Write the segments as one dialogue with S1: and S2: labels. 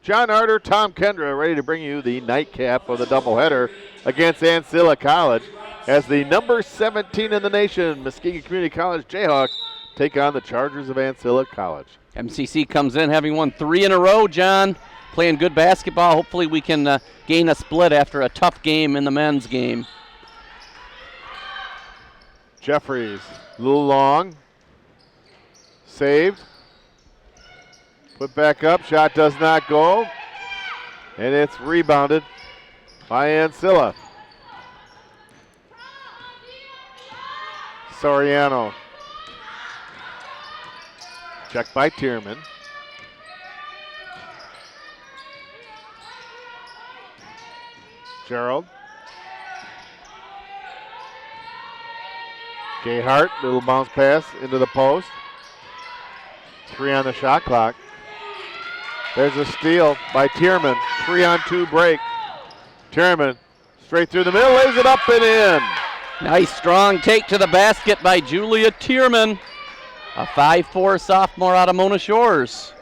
S1: John Arter, Tom Kendra ready to bring you the nightcap of the doubleheader against Ancilla College as the number 17 in the nation, Muskegon Community College Jayhawks, take on the Chargers of Ancilla College.
S2: MCC comes in having won 3 in a row, John. Playing good basketball. Hopefully we can gain a split after a tough game in the men's game.
S1: Jeffries, a little long. Saved. Put back up. Shot does not go. And it's rebounded by Ancilla. Soriano. Checked by Tierman. Gerald. Gayhart, little bounce pass into the post. 3 on the shot clock. There's a steal by Tierman. 3-on-2 break. Tierman straight through the middle, lays it up and in.
S2: Nice strong take to the basket by Julia Tierman, a 5'4" sophomore out of Mona Shores.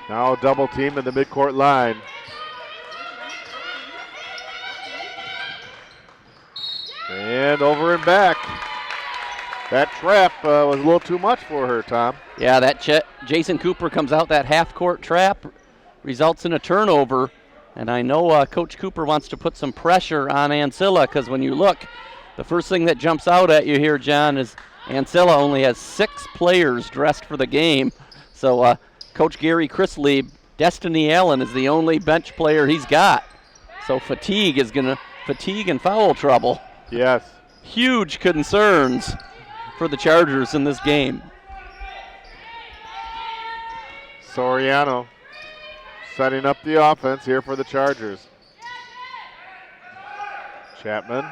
S1: Now double team in the midcourt line. And over and back. That trap was a little too much for her, Tom.
S2: Yeah, that Jason Cooper comes out, that half-court trap results in a turnover. And I know Coach Cooper wants to put some pressure on Ancilla because when you look, the first thing that jumps out at you here, John, is Ancilla only has 6 players dressed for the game. So Coach Gary Chrisley, Destiny Allen is the only bench player he's got. So fatigue and foul trouble.
S1: Yes.
S2: Huge concerns for the Chargers in this game.
S1: Soriano setting up the offense here for the Chargers. Chapman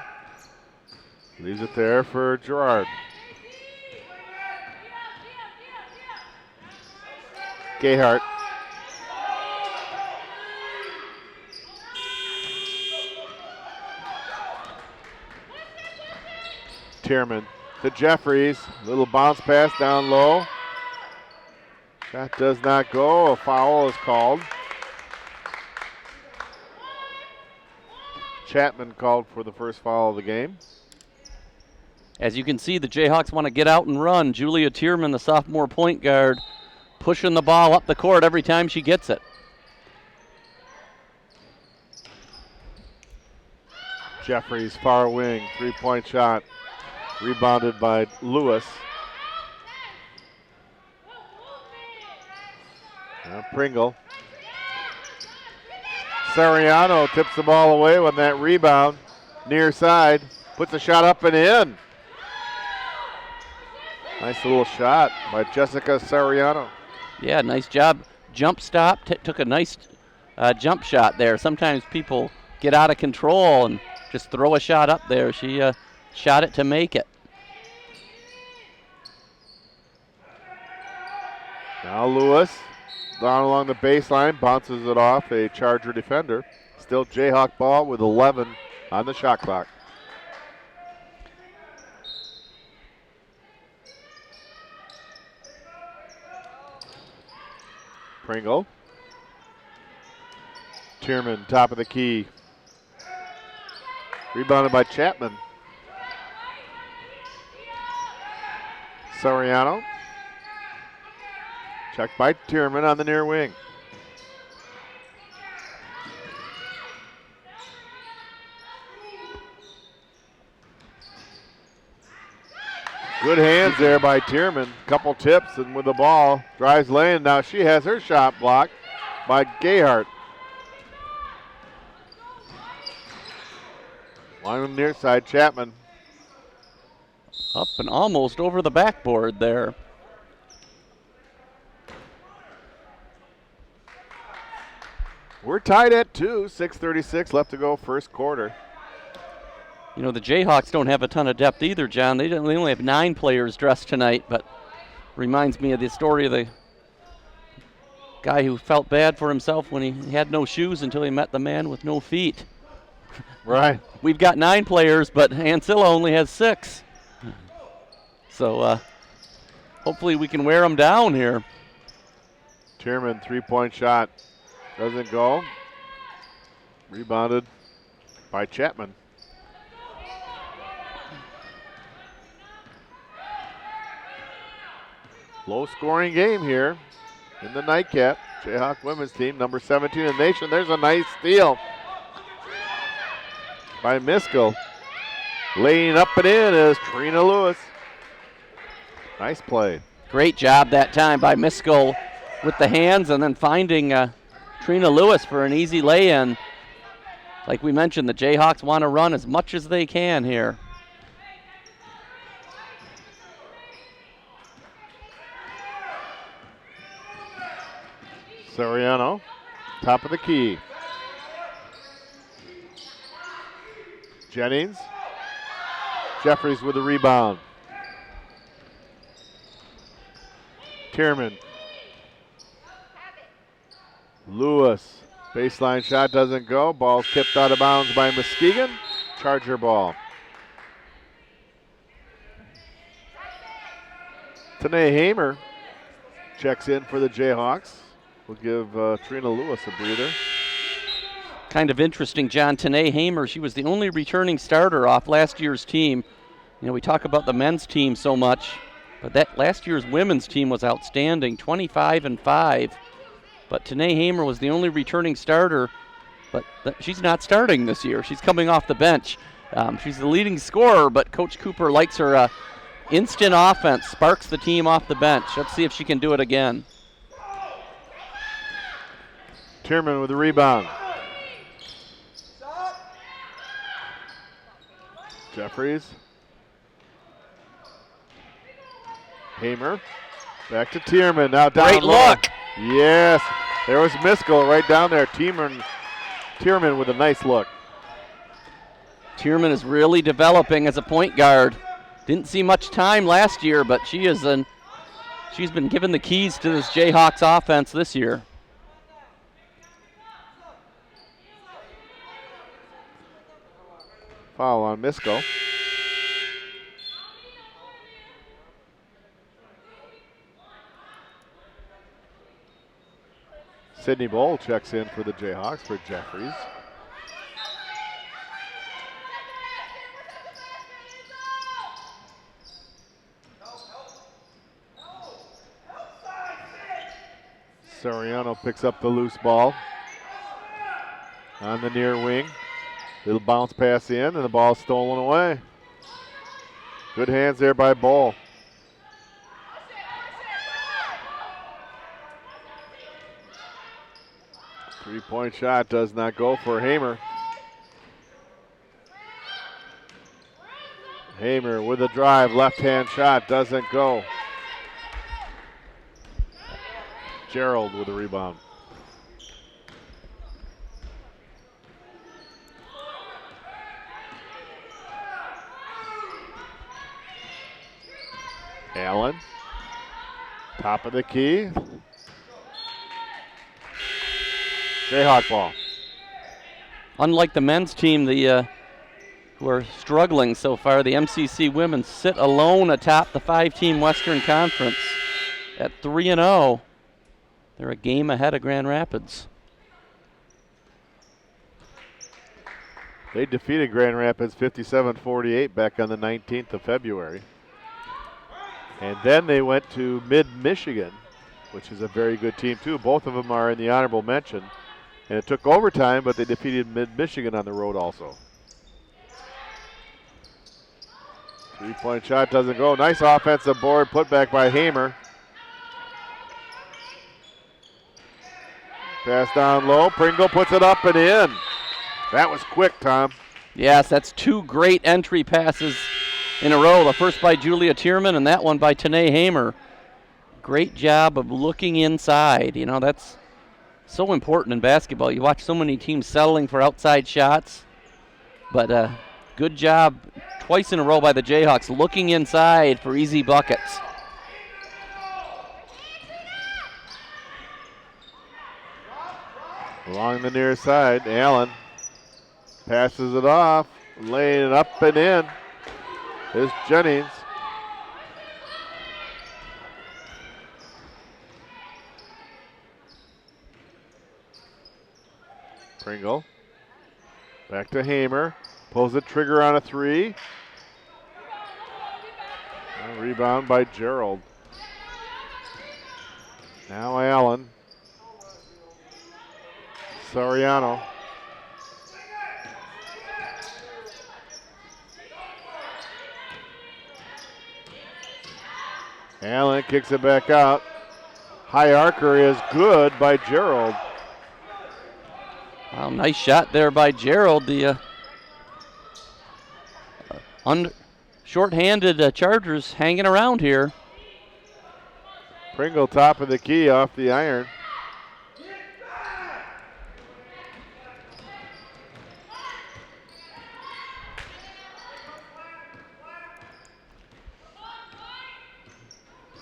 S1: leaves it there for Gerard. Gayhart. Tierman to Jeffries. Little bounce pass down low. Shot does not go. A foul is called. Chapman called for the first foul of the game.
S2: As you can see, the Jayhawks want to get out and run. Julia Tierman, the sophomore point guard, pushing the ball up the court every time she gets it.
S1: Jeffries, far wing, 3-point shot. Rebounded by Lewis. Now Pringle. Soriano tips the ball away with that rebound. Near side. Puts the shot up and in. Nice little shot by Jessica Soriano.
S2: Yeah, nice job. Jump stop. Took a nice jump shot there. Sometimes people get out of control and just throw a shot up there. She shot it to make it.
S1: Now Lewis down along the baseline, bounces it off a Charger defender. Still Jayhawk ball with 11 on the shot clock. Pringle. Tierman, top of the key. Rebounded by Chapman. Soriano. Checked by Tierman on the near wing. Good hands there by Tierman. Couple tips and with the ball. Drives lane. Now she has her shot blocked by Gayhart. One near side, Chapman.
S2: Up and almost over the backboard there.
S1: We're tied at 2, 6:36 left to go first quarter.
S2: You know, the Jayhawks don't have a ton of depth either, John. They only have 9 players dressed tonight, but reminds me of the story of the guy who felt bad for himself when he had no shoes until he met the man with no feet.
S1: Right.
S2: We've got 9 players, but Ancilla only has 6. So hopefully we can wear them down here.
S1: Tierman, three-point shot. Doesn't go. Rebounded by Chapman. Low-scoring game here in the nightcap. Jayhawk women's team, number 17 in the nation. There's a nice steal by Miskell. Laying up and in is Trina Lewis. Nice play.
S2: Great job that time by Miskell with the hands and then finding Trina Lewis for an easy lay-in. Like we mentioned, the Jayhawks want to run as much as they can here.
S1: Soriano, top of the key. Jennings. Jeffries with the rebound. Tierman. Lewis. Baseline shot doesn't go. Ball's tipped out of bounds by Muskegon. Charger ball. Tanae Hamer checks in for the Jayhawks. We'll give Trina Lewis a breather.
S2: Kind of interesting, John. Tanae Hamer, she was the only returning starter off last year's team. You know, we talk about the men's team so much, but that last year's women's team was outstanding, 25-5. But Tanae Hamer was the only returning starter, but she's not starting this year. She's coming off the bench. She's the leading scorer, but Coach Cooper likes her instant offense, sparks the team off the bench. Let's see if she can do it again.
S1: Tierman with the rebound. Jeffries. Hamer. Back to Tierman. Now down
S2: Great
S1: low.
S2: look.
S1: Yes. There was Miskell right down there. Tierman with a nice look.
S2: Tierman is really developing as a point guard. Didn't see much time last year, but she's been given the keys to this Jayhawks offense this year.
S1: Foul on Miskell. Sydney Bowl checks in for the Jayhawks for Jeffries. Soriano picks up the loose ball on the near wing. Little bounce pass in, and the ball's stolen away. Good hands there by Bowl. Three-point shot does not go for Hamer. Hamer with a drive, left-hand shot doesn't go. Gerald with a rebound. Allen, top of the key. Jayhawk ball.
S2: Unlike the men's team, who are struggling so far, the MCC women sit alone atop the 5-team Western Conference at 3-0. They're a game ahead of Grand Rapids.
S1: They defeated Grand Rapids 57-48 back on the 19th of February. And then they went to Mid-Michigan, which is a very good team too. Both of them are in the honorable mention. And it took overtime, but they defeated Mid-Michigan on the road also. Three-point shot doesn't go. Nice offensive board put back by Hamer. Pass down low. Pringle puts it up and in. That was quick, Tom.
S2: Yes, that's two great entry passes in a row. The first by Julia Tierman and that one by Tanae Hamer. Great job of looking inside. You know, that's so important in basketball. You watch so many teams settling for outside shots. But good job twice in a row by the Jayhawks looking inside for easy buckets.
S1: Along the near side, Allen passes it off, laying it up and in. Here's Jennings. Pringle. Back to Hamer. Pulls the trigger on a three. A rebound by Gerald. Now Allen. Soriano. Allen kicks it back out. High arcer is good by Gerald.
S2: Wow, nice shot there by Gerald. The short-handed Chargers hanging around here.
S1: Pringle top of the key off the iron.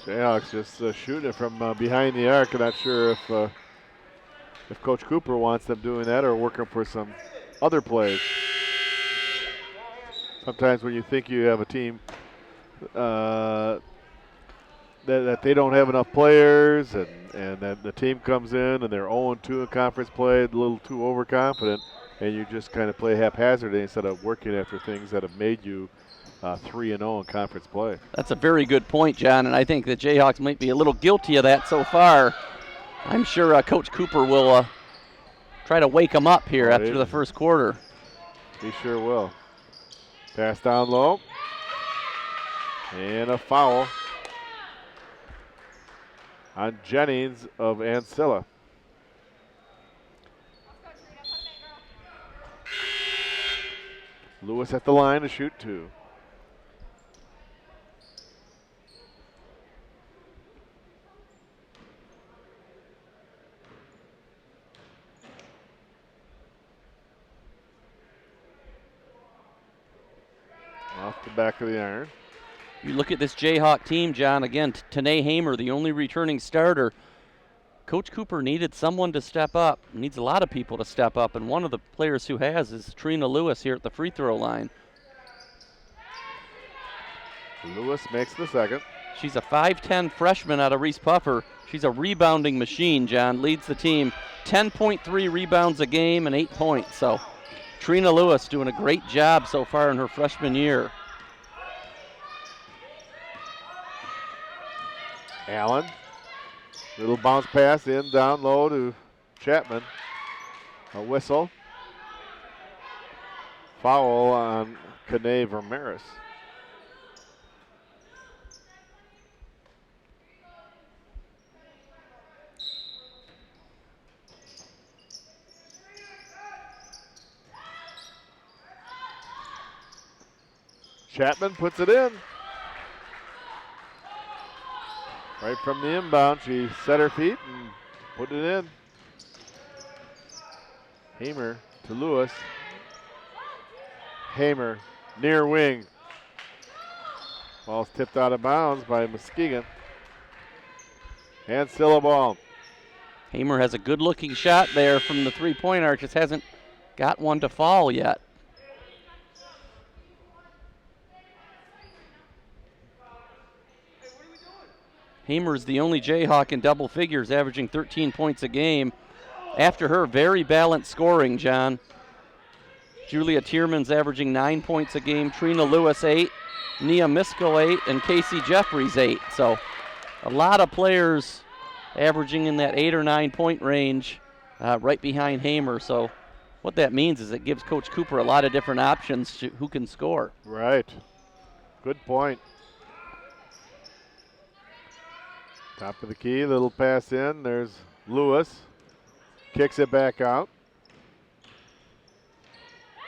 S1: Jayhawks just shooting it from behind the arc. I'm not sure if Coach Cooper wants them doing that or working for some other plays. Sometimes when you think you have a team that they don't have enough players and that the team comes in and they're 0-2 in conference play, a little too overconfident, and you just kind of play haphazardly instead of working after things that have made you 3-0 in conference play.
S2: That's a very good point, John, and I think the Jayhawks might be a little guilty of that so far. I'm sure Coach Cooper will try to wake them up here after the first quarter.
S1: He sure will. Pass down low. And a foul on Jennings of Ancilla. Lewis at the line to shoot two. Off the back of the iron.
S2: You look at this Jayhawk team, John, again, Tanae Hamer, the only returning starter. Coach Cooper needed someone to step up, needs a lot of people to step up, and one of the players who has is Trina Lewis here at the free throw line.
S1: Lewis makes the second.
S2: She's a 5'10 freshman out of Reese Puffer. She's a rebounding machine, John, leads the team 10.3 rebounds a game and 8 points. So Trina Lewis doing a great job so far in her freshman year.
S1: Allen, little bounce pass in down low to Chapman. A whistle. Foul on Kane Vermeres. Chapman puts it in. Right from the inbound, she set her feet and put it in. Hamer to Lewis. Hamer near wing. Ball's tipped out of bounds by Muskegon. Ancilla ball.
S2: Hamer has a good-looking shot there from the three-point arc, just hasn't got one to fall yet. Hamer's the only Jayhawk in double figures, averaging 13 points a game. After her, very balanced scoring, John. Julia Tierman's averaging 9 points a game, Trina Lewis 8, Nia Miskell 8, and Casey Jeffries 8. So a lot of players averaging in that 8 or 9 point range right behind Hamer. So what that means is it gives Coach Cooper a lot of different options to who can score.
S1: Right. Good point. Top of the key, little pass in. There's Lewis. Kicks it back out.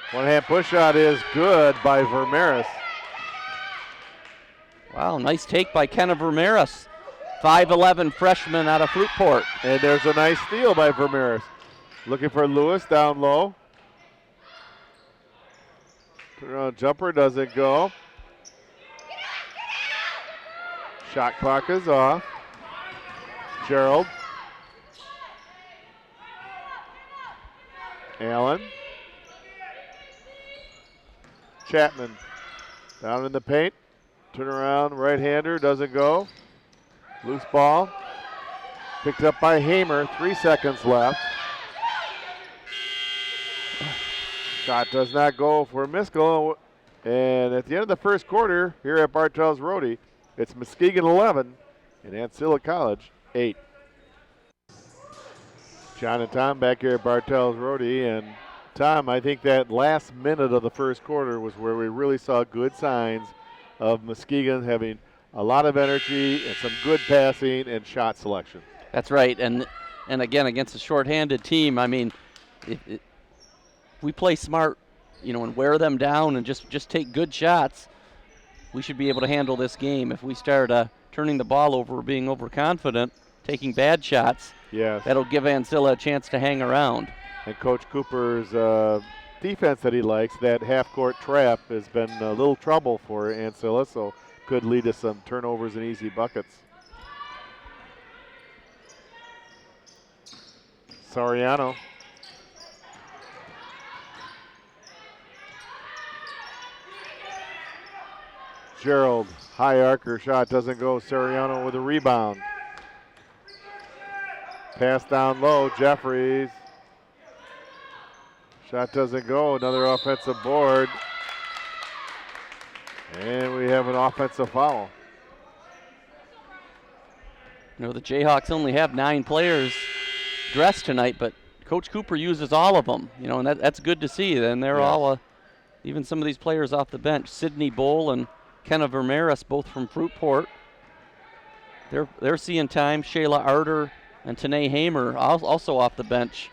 S1: One-hand push shot is good by Vermeres.
S2: Wow, nice take by Kenna Vermeres. 5'11 freshman out of Fruitport.
S1: And there's a nice steal by Vermeres. Looking for Lewis down low. Turnaround jumper doesn't go. Shot clock is off. Gerald. Allen. Chapman down in the paint. Turn around, right-hander, doesn't go. Loose ball. Picked up by Hamer, 3 seconds left. Shot does not go for Miskell. And at the end of the first quarter here at Bartels Rhodey, it's Muskegon 11 and Ancilla College 8. John and Tom back here at Bartels Rhodey. And Tom, I think that last minute of the first quarter was where we really saw good signs of Muskegon having a lot of energy and some good passing and shot selection.
S2: That's right. And again, against a shorthanded team, I mean, if we play smart, and wear them down and just take good shots, we should be able to handle this game. If we start turning the ball over, being overconfident, taking bad shots,
S1: yes,
S2: that'll give Ancilla a chance to hang around.
S1: And Coach Cooper's defense that he likes, that half-court trap, has been a little trouble for Ancilla, so could lead to some turnovers and easy buckets. Soriano. Gerald, high arcer shot doesn't go. Soriano with a rebound. Pass down low, Jeffries. Shot doesn't go, another offensive board. And we have an offensive foul.
S2: The Jayhawks only have 9 players dressed tonight, but Coach Cooper uses all of them, and that's good to see. And they're all, even some of these players off the bench, Sidney Bowl and Kenna Vermeres, both from Fruitport. They're seeing time. Shayla Arter and Tanae Hamer also off the bench,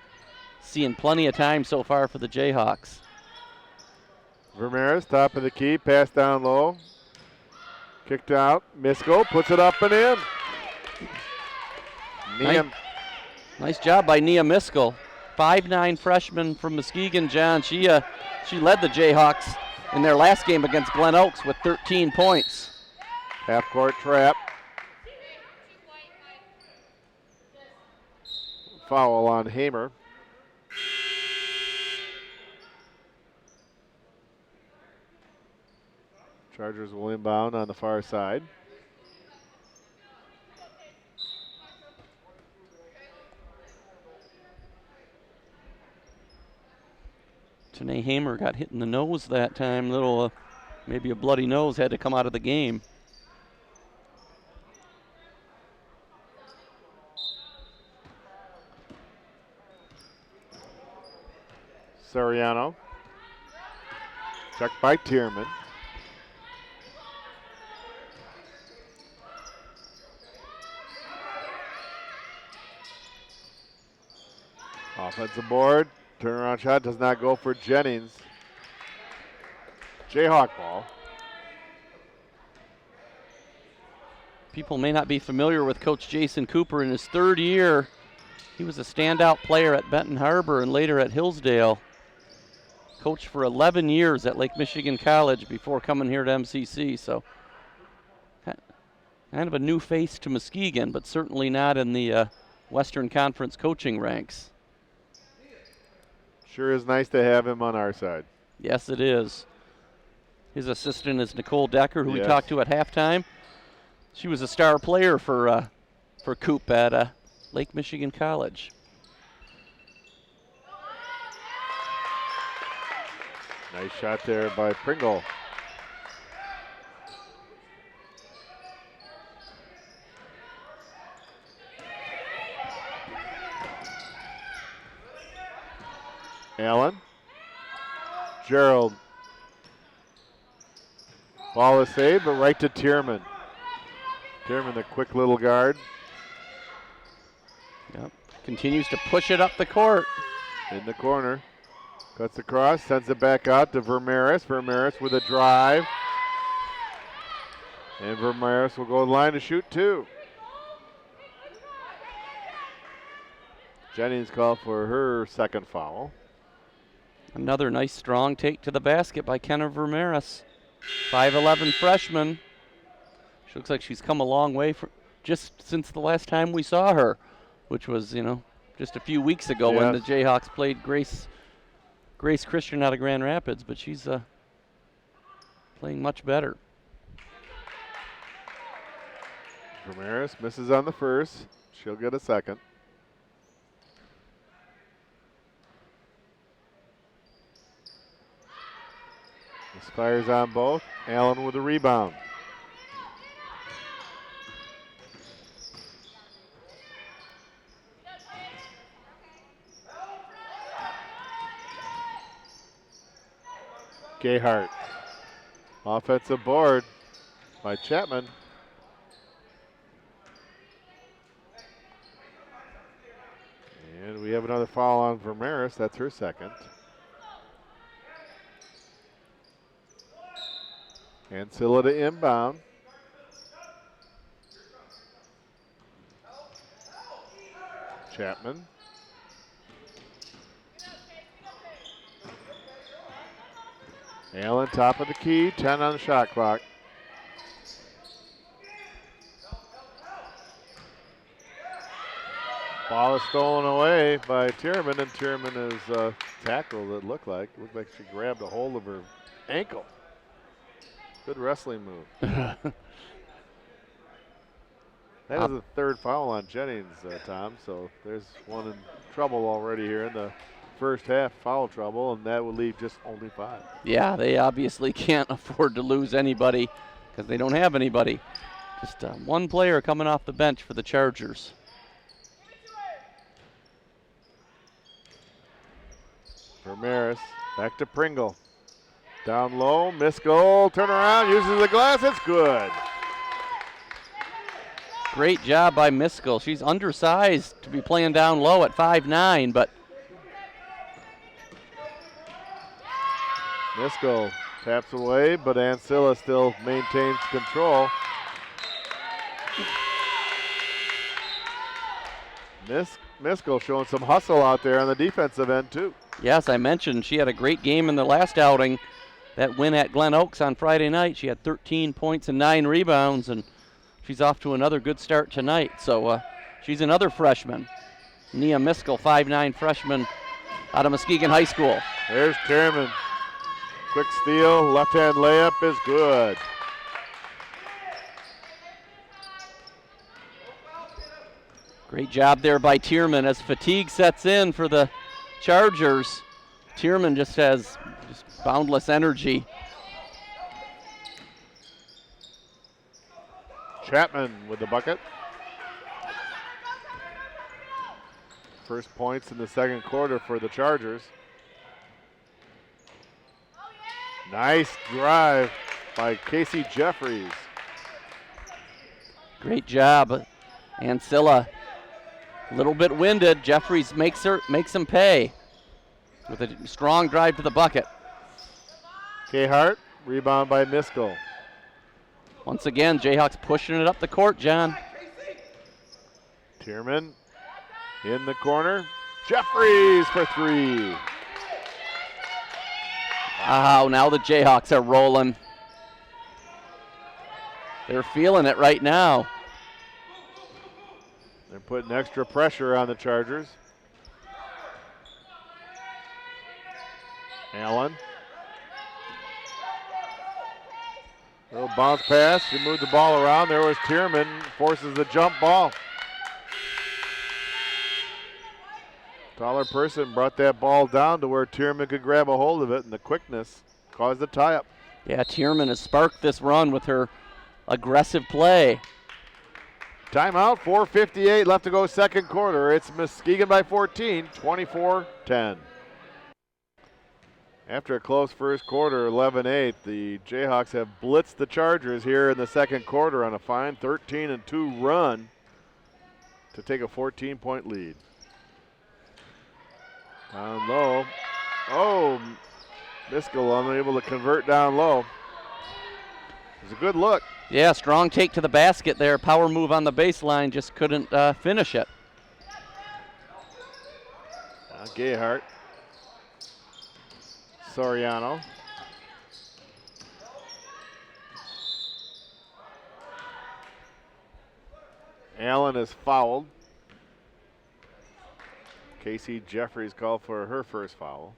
S2: seeing plenty of time so far for the Jayhawks.
S1: Vermeres, top of the key, pass down low. Kicked out. Miskell puts it up and in.
S2: Nice job by Nia Miskell. 5'9" freshman from Muskegon, John. She led the Jayhawks in their last game against Glen Oaks with 13 points.
S1: Half-court trap. Foul on Hamer. Chargers will inbound on the far side.
S2: Tanae Hamer got hit in the nose that time. Maybe a bloody nose, had to come out of the game.
S1: Soriano. Checked by Tierman. Offensive board. Turnaround shot does not go for Jennings. Jayhawk ball.
S2: People may not be familiar with Coach Jason Cooper. In his third year, he was a standout player at Benton Harbor and later at Hillsdale. Coached for 11 years at Lake Michigan College before coming here to MCC. So kind of a new face to Muskegon, but certainly not in the Western Conference coaching ranks.
S1: Sure is nice to have him on our side.
S2: Yes, it is. His assistant is Nicole Decker, who we talked to at halftime. She was a star player for Coop at Lake Michigan College.
S1: Nice shot there by Pringle. Allen. Gerald. Ball is saved, but right to Tierman. Tierman, the quick little guard.
S2: Yep. Continues to push it up the court.
S1: In the corner. Cuts across, sends it back out to Vermeres. Vermeres with a drive. And Vermeres will go to the line to shoot 2. Jennings called for her second foul.
S2: Another nice strong take to the basket by Kenna Vermeres. 5'11" freshman. She looks like she's come a long way just since the last time we saw her, which was, just a few weeks ago when the Jayhawks played Grace Christian out of Grand Rapids, but she's playing much better.
S1: Vermeres misses on the first. She'll get a second. Fires on both. Allen with the rebound. Gayhart. Offensive board by Chapman. And we have another foul on Vermeres. That's her second. Ancilla to inbound. Chapman. Allen top of the key, 10 on the shot clock. Ball is stolen away by Tierman, and Tierman is tackled, it looked like. It looked like she grabbed a hold of her ankle. Good wrestling move. That is the third foul on Jennings, Tom, so there's one in trouble already here in the first half, foul trouble, and that will leave just only 5.
S2: Yeah, they obviously can't afford to lose anybody because they don't have anybody. Just one player coming off the bench for the Chargers.
S1: Vermeres back to Pringle. Down low, missed goal, turn around, uses the glass, it's good.
S2: Great job by Miskell. She's undersized to be playing down low at 5'9", but
S1: Miskell taps away, but Ancilla still maintains control. Miskell showing some hustle out there on the defensive end too.
S2: yes, I mentioned she had a great game in the last outing. That win at Glen Oaks on Friday night, she had 13 points and 9 rebounds, and she's off to another good start tonight. So she's another freshman. Nia Miskell, 5'9" freshman out of Muskegon High School.
S1: There's Tierman. Quick steal, left-hand layup is good.
S2: Great job there by Tierman as fatigue sets in for the Chargers. Tierman just has boundless energy.
S1: Chapman with the bucket. First points in the second quarter for the Chargers. Nice drive by Casey Jeffries.
S2: Great job. Ancilla, a little bit winded. Jeffries makes him pay with a strong drive to the bucket.
S1: Gayhart, rebound by Miskell.
S2: Once again, Jayhawks pushing it up the court, John.
S1: Tierman in the corner. Jeffries for 3.
S2: Wow, now the Jayhawks are rolling. They're feeling it right now.
S1: They're putting extra pressure on the Chargers. Allen. Little bounce pass. He moved the ball around. There was Tierman. Forces the jump ball. Taller person brought that ball down to where Tierman could grab a hold of it, and the quickness caused the tie-up.
S2: Yeah, Tierman has sparked this run with her aggressive play.
S1: Timeout, 4:58 left to go second quarter. It's Muskegon by 14, 24-10. After a close first quarter, 11-8, the Jayhawks have blitzed the Chargers here in the second quarter on a fine 13-2 run to take a 14-point lead. Down low. Oh, Miskell unable to convert down low. It was a good look.
S2: Yeah, strong take to the basket there. Power move on the baseline, just couldn't finish it.
S1: Gayhart. Soriano. Allen is fouled. Casey Jeffries called for her first foul.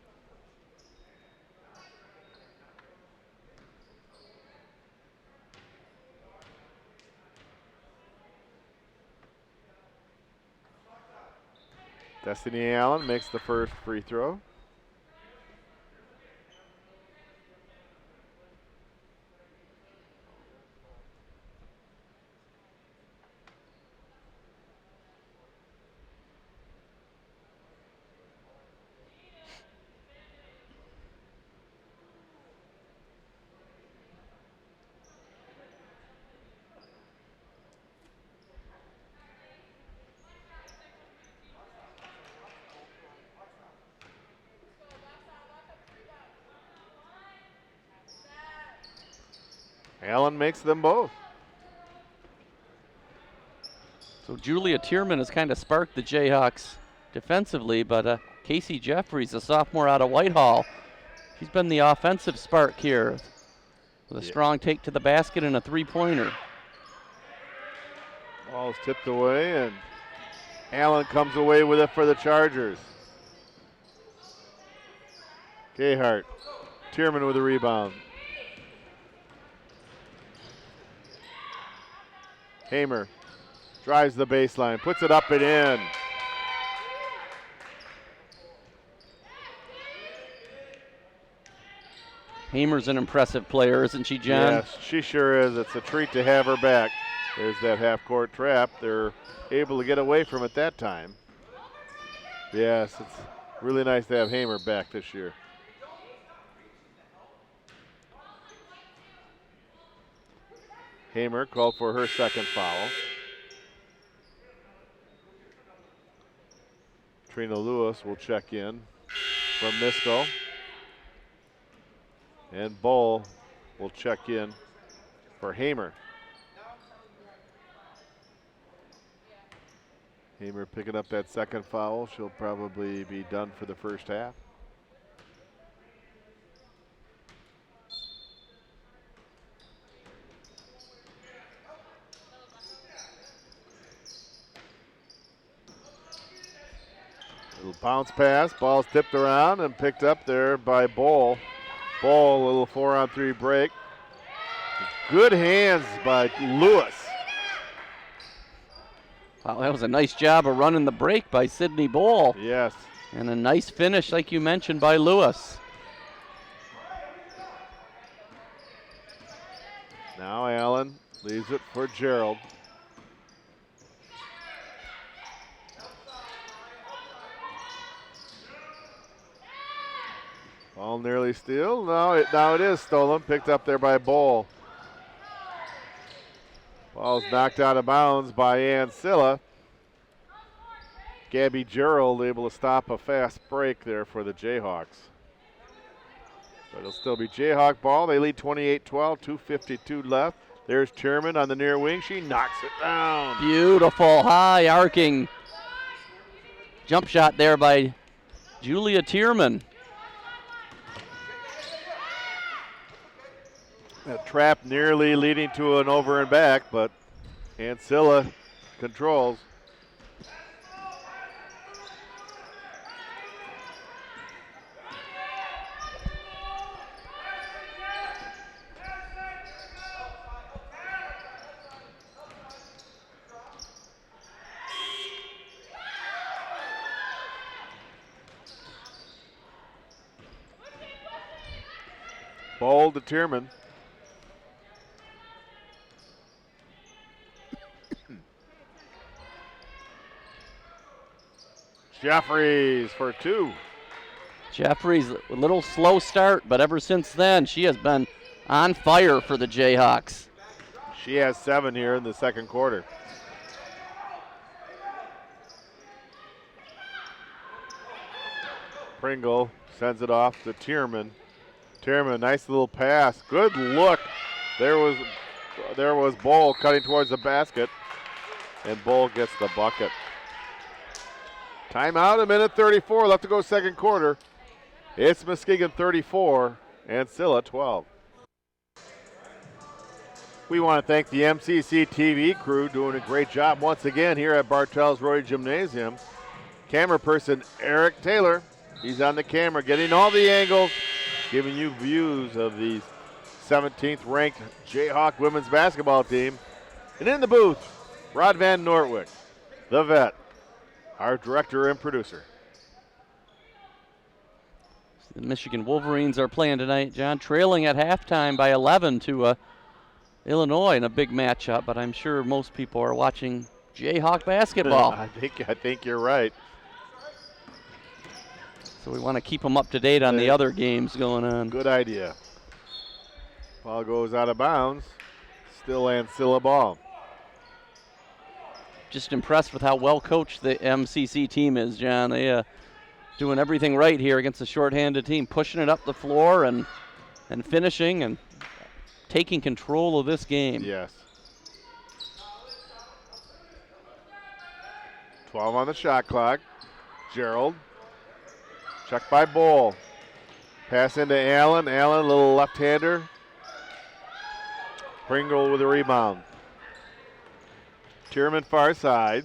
S1: Destiny Allen makes the first free throw. Allen makes them both.
S2: So Julia Tierman has kind of sparked the Jayhawks defensively, but Casey Jeffries, a sophomore out of Whitehall, she's been the offensive spark here with a strong take to the basket and a three-pointer.
S1: Ball's tipped away, and Allen comes away with it for the Chargers. Gayhart, Tierman with a rebound. Hamer drives the baseline, puts it up and in.
S2: Hamer's an impressive player, isn't she, John?
S1: Yes, she sure is. It's a treat to have her back. There's that half-court trap. They're able to get away from it that time. Yes, it's really nice to have Hamer back this year. Hamer called for her second foul. Trina Lewis will check in from Misco. And Bull will check in for Hamer. Hamer picking up that second foul. She'll probably be done for the first half. Little bounce pass, ball's tipped around and picked up there by Bull. Bull, a little 4-on-3 break. Good hands by Lewis.
S2: Wow, that was a nice job of running the break by Sydney Bull.
S1: Yes.
S2: And a nice finish, like you mentioned, by Lewis.
S1: Now Allen leaves it for Gerald. Ball nearly steal. Now it is stolen. Picked up there by Bull. Ball's knocked out of bounds by Ancilla. Gabby Gerald able to stop a fast break there for the Jayhawks. But it'll still be Jayhawk ball. They lead 28-12, 2:52 left. There's Tierman on the near wing. She knocks it down.
S2: Beautiful high arcing jump shot there by Julia Tierman.
S1: That trap nearly leading to an over and back, but Ancilla controls. Ball to Tierman. Jeffries for two.
S2: Jeffries, a little slow start, but ever since then, she has been on fire for the Jayhawks.
S1: She has 7 here in the second quarter. Pringle sends it off to Tierman. Tierman, nice little pass. Good look. There was Bull cutting towards the basket, and Bull gets the bucket. Timeout, 1:34 left to go second quarter. It's Muskegon 34, Ancilla 12. We want to thank the MCC TV crew doing a great job once again here at Bartels Roy Gymnasium. Camera person Eric Taylor, he's on the camera getting all the angles, giving you views of the 17th ranked Jayhawk women's basketball team. And in the booth, Rod Van Nortwick, the vet, our director and producer.
S2: The Michigan Wolverines are playing tonight, John, trailing at halftime by 11 to Illinois in a big matchup, but I'm sure most people are watching Jayhawk basketball.
S1: I think you're right.
S2: So we want to keep them up to date on the other games going on.
S1: Good idea. Ball goes out of bounds. Still Ancilla ball.
S2: Just impressed with how well coached the MCC team is, John. They doing everything right here against a short-handed team, pushing it up the floor and finishing and taking control of this game.
S1: Yes. 12 on the shot clock. Gerald. Check by Bowl. Pass into Allen. Allen, little left-hander. Pringle with a rebound. Tierman far side.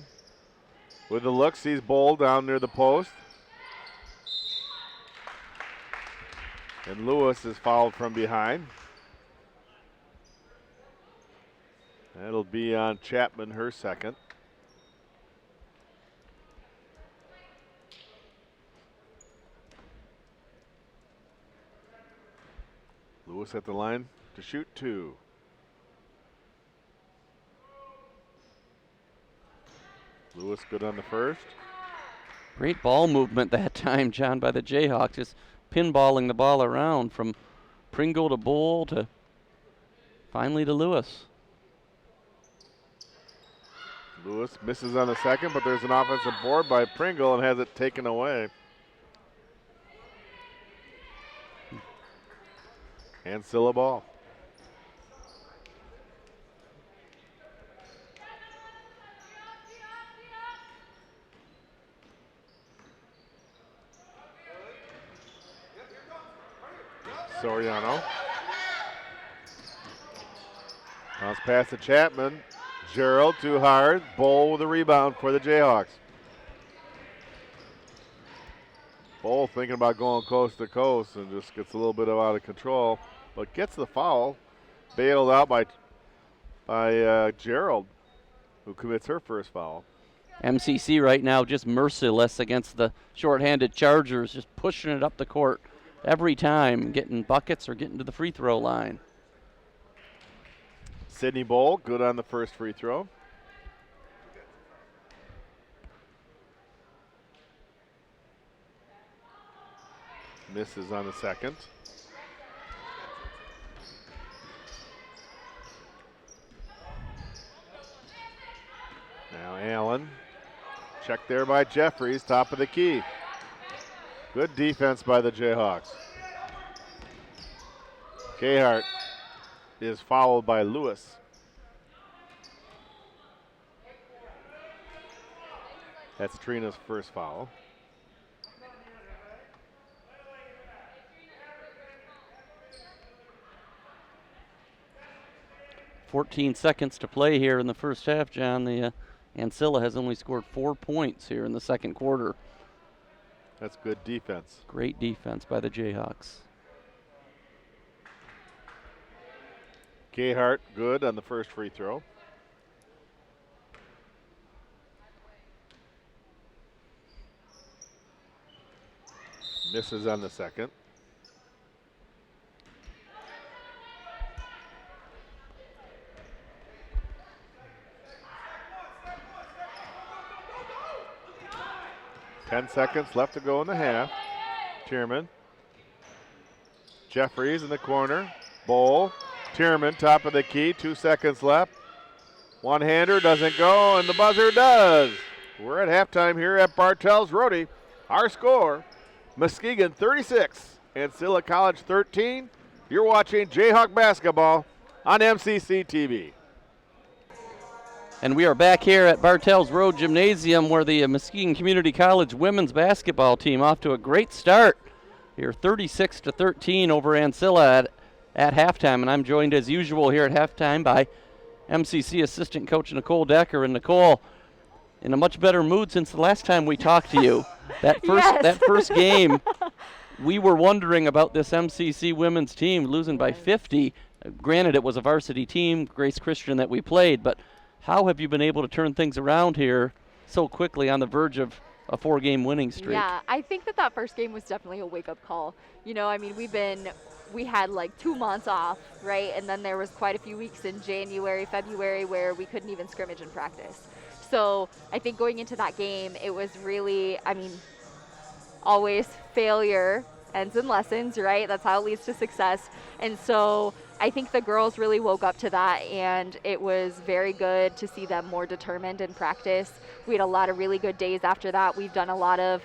S1: With the look, sees Bowl down near the post. And Lewis is fouled from behind. That'll be on Chapman, her second. Lewis at the line to shoot 2. Lewis good on the first.
S2: Great ball movement that time, John, by the Jayhawks, just pinballing the ball around from Pringle to Bowl to finally to Lewis.
S1: Lewis misses on the second, but there's an offensive board by Pringle and has it taken away. Ancilla ball. Soriano. Bounce pass to Chapman. Gerald too hard. Bowl with a rebound for the Jayhawks. Bowl thinking about going coast to coast and just gets a little bit out of control, but gets the foul. Bailed out by Gerald, who commits her first foul.
S2: MCC right now just merciless against the shorthanded Chargers, just pushing it up the court every time, getting buckets or getting to the free throw line.
S1: Sydney Bowl, good on the first free throw. Misses on the second. Now Allen. Check there by Jeffries, top of the key. Good defense by the Jayhawks. Gayhart is fouled by Lewis. That's Trina's first foul.
S2: .14 seconds to play here in the first half, John. The Ancilla has only scored 4 points here in the second quarter.
S1: That's good defense.
S2: Great defense by the Jayhawks.
S1: Gayhart good on the first free throw. Misses on the second. Ten seconds left to go in the half. Tierman. Jeffries in the corner. Bowl. Tierman, top of the key. 2 seconds left. One-hander doesn't go, and the buzzer does. We're at halftime here at Bartell's Roadie. Our score, Muskegon 36, Ancilla College 13. You're watching Jayhawk basketball on MCC TV.
S2: And we are back here at Bartell's Road Gymnasium, where the Muskegon Community College women's basketball team off to a great start here, 36-13 over Ancilla at halftime. And I'm joined as usual here at halftime by MCC assistant coach Nicole Decker. And Nicole, in a much better mood since the last time we talked to you. That first game, we were wondering about this MCC women's team losing by 50. Granted, it was a varsity team, Grace Christian, that we played, but how have you been able to turn things around here so quickly on the verge of a 4-game winning streak?
S3: Yeah, I think that first game was definitely a wake-up call. You know, I mean, we had like 2 months off, right? And then there was quite a few weeks in January, February where we couldn't even scrimmage and practice. So I think going into that game, it was really, I mean, always failure ends in lessons, right? That's how it leads to success. And so I think the girls really woke up to that, and it was very good to see them more determined in practice. We had a lot of really good days after that. We've done a lot of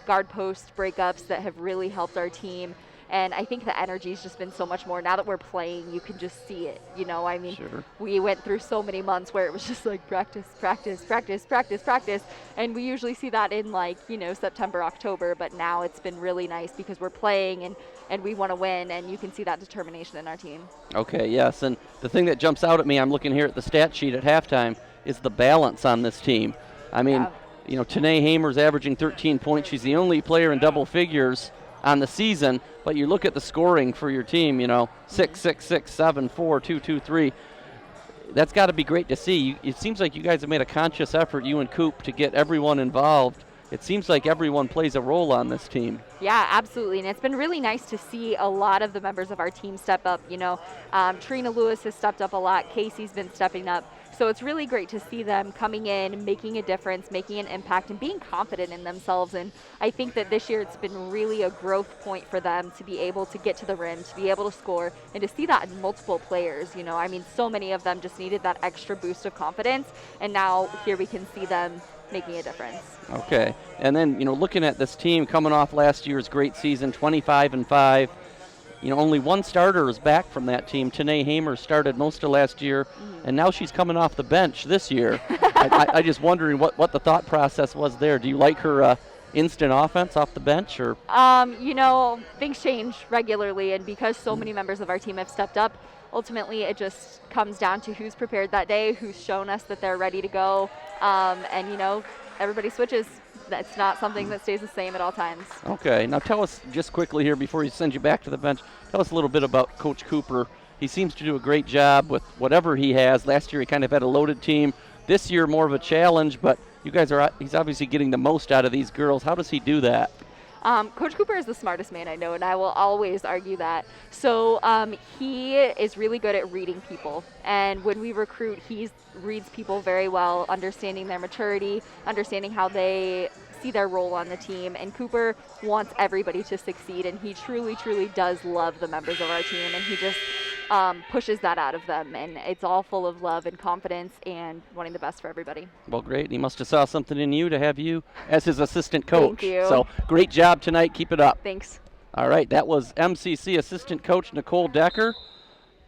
S3: guard post breakups that have really helped our team. And I think the energy's just been so much more. Now that we're playing, you can just see it. I mean,
S2: Sure.
S3: we went through so many months where it was just like practice, practice, practice, practice, practice. And we usually see that in like, September, October. But now it's been really nice because we're playing and we want to win. And you can see that determination in our team.
S2: Okay, yes. And the thing that jumps out at me, I'm looking here at the stat sheet at halftime, is the balance on this team. I mean, Tanae Hamer's averaging 13 points. She's the only player in double figures on the season, but you look at the scoring for your team, 6, 6, 6, 7, 4, 2, 2, 3. That's got to be great to see. It seems like you guys have made a conscious effort, you and Coop, to get everyone involved. It seems like everyone plays a role on this team.
S3: Yeah, absolutely. And it's been really nice to see a lot of the members of our team step up. Trina Lewis has stepped up a lot. Casey's been stepping up. So it's really great to see them coming in, making a difference, making an impact, and being confident in themselves. And I think that this year it's been really a growth point for them to be able to get to the rim, to be able to score, and to see that in multiple players. I mean, so many of them just needed that extra boost of confidence. And now here we can see them making a difference.
S2: Okay. And then, looking at this team coming off last year's great season, 25-5, only one starter is back from that team. Tanae Hamer started most of last year, and now she's coming off the bench this year. I just wondering what the thought process was there. Do you like her instant offense off the bench? Or
S3: things change regularly, and because so many members of our team have stepped up, ultimately it just comes down to who's prepared that day, who's shown us that they're ready to go, and everybody switches. That's not something that stays the same at all times.
S2: Okay, now tell us just quickly here before you send you back to the bench, tell us a little bit about Coach Cooper. He seems to do a great job with whatever he has. Last year he kind of had a loaded team. This year more of a challenge, but he's obviously getting the most out of these girls. How does he do that?
S3: Coach Cooper is the smartest man I know, and I will always argue that. So he is really good at reading people. And when we recruit, he reads people very well, understanding their maturity, understanding how they see their role on the team. And Cooper wants everybody to succeed, and he truly, truly does love the members of our team, and he just pushes that out of them. And it's all full of love and confidence and wanting the best for everybody.
S2: Well, great. He must have saw something in you to have you as his assistant coach.
S3: Thank you.
S2: So great job tonight. Keep it up.
S3: Thanks.
S2: All right, that was MCC assistant coach Nicole Decker.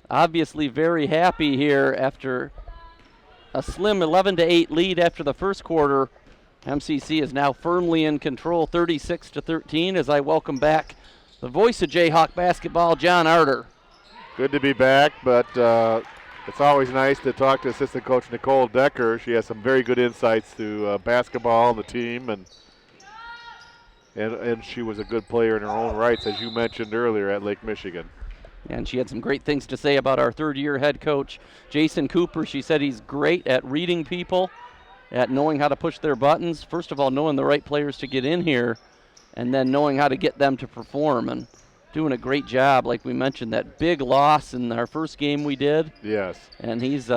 S2: Obviously very happy here after a slim 11-8 lead after the first quarter. MCC is now firmly in control, 36-13, as I welcome back the voice of Jayhawk basketball, John Arter.
S1: Good to be back, but it's always nice to talk to assistant coach Nicole Decker. She has some very good insights to basketball and the team, and she was a good player in her own rights, as you mentioned earlier, at Lake Michigan.
S2: And she had some great things to say about our third-year head coach, Jason Cooper. She said he's great at reading people, at knowing how to push their buttons. First of all, knowing the right players to get in here, and then knowing how to get them to perform, and doing a great job. Like we mentioned, that big loss in our first game we did.
S1: Yes.
S2: And he's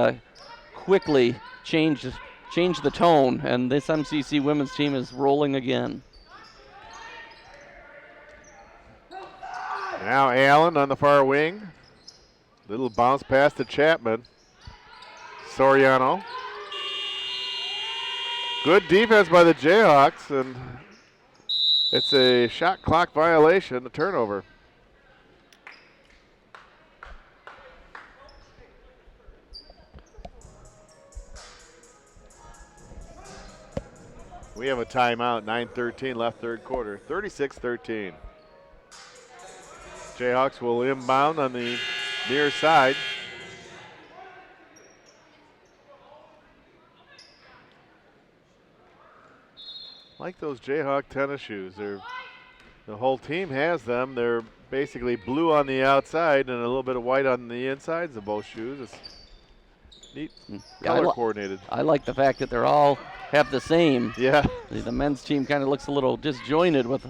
S2: quickly changed the tone, and this MCC women's team is rolling again.
S1: Now Allen on the far wing. Little bounce pass to Chapman. Soriano. Good defense by the Jayhawks, and it's a shot clock violation, a turnover. We have a timeout, 9:13 left third quarter, 36-13. Jayhawks will inbound on the near side. Like those Jayhawk tennis shoes. The whole team has them. They're basically blue on the outside and a little bit of white on the insides of both shoes. It's neat, color coordinated.
S2: I like the fact that they're all have the same.
S1: Yeah.
S2: The men's team kind of looks a little disjointed with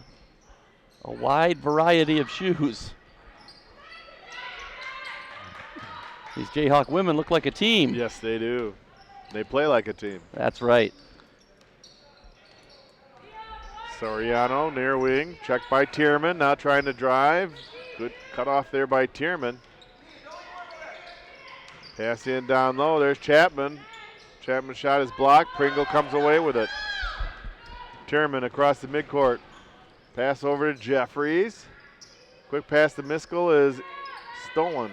S2: a wide variety of shoes. These Jayhawk women look like a team.
S1: Yes, they do. They play like a team.
S2: That's right.
S1: Soriano near wing, checked by Tierman, now trying to drive. Good cut off there by Tierman. Pass in down low, there's Chapman. Chapman's shot is blocked, Pringle comes away with it. Tierman across the midcourt. Pass over to Jeffries. Quick pass to Miskell is stolen.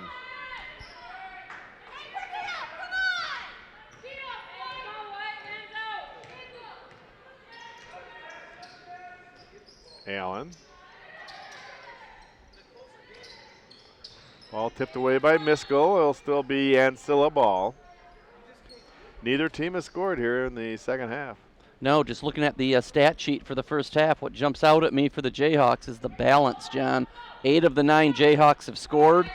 S1: Allen. Ball tipped away by Miskell. It'll still be Ancilla ball. Neither team has scored here in the second half.
S2: No, just looking at the stat sheet for the first half, what jumps out at me for the Jayhawks is the balance, John. 8 of the 9 Jayhawks have scored.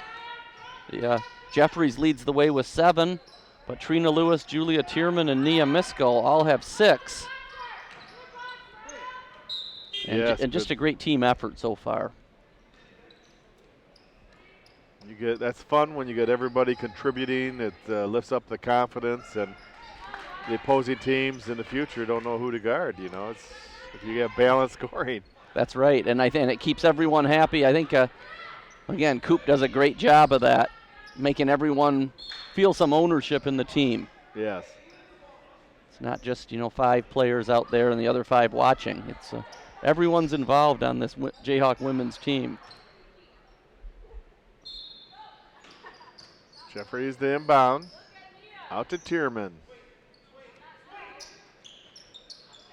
S2: Jeffries leads the way with 7, but Trina Lewis, Julia Tierman, and Nia Miskell all have 6. And just a great team effort so far.
S1: That's fun when you get everybody contributing. It lifts up the confidence, and the opposing teams in the future don't know who to guard. It's if you have balanced scoring.
S2: That's right, and it keeps everyone happy. I think again, Coop does a great job of that, making everyone feel some ownership in the team.
S1: Yes.
S2: It's not just 5 players out there and the other 5 watching. It's everyone's involved on this Jayhawk women's team.
S1: Jeffries the inbound. Out to Tierman.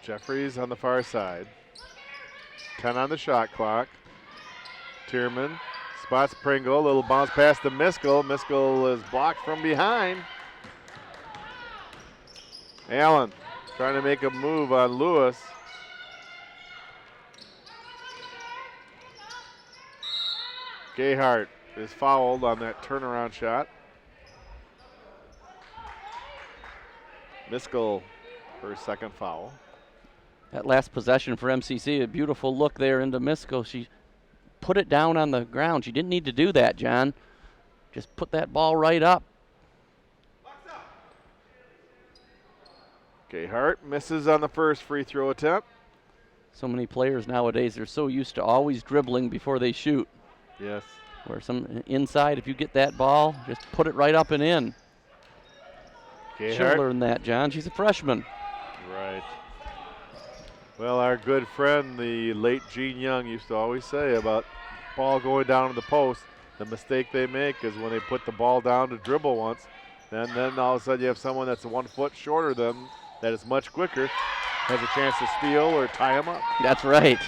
S1: Jeffries on the far side. 10 on the shot clock. Tierman spots Pringle. Little bounce pass to Miskell. Miskell is blocked from behind. Allen trying to make a move on Lewis. Gayhart is fouled on that turnaround shot. Miskell, her second foul.
S2: That last possession for MCC, a beautiful look there into Miskell. She put it down on the ground. She didn't need to do that, John. Just put that ball right up.
S1: Gayhart misses on the first free throw attempt.
S2: So many players nowadays, they're so used to always dribbling before they shoot.
S1: Yes.
S2: Where some inside, if you get that ball, just put it right up and in. She'll learn that, John. She's a freshman.
S1: Right. Well, our good friend, the late Gene Young, used to always say about ball going down to the post, the mistake they make is when they put the ball down to dribble once, and then all of a sudden you have someone that's 1 foot shorter than them that is much quicker, has a chance to steal or tie him up.
S2: That's right.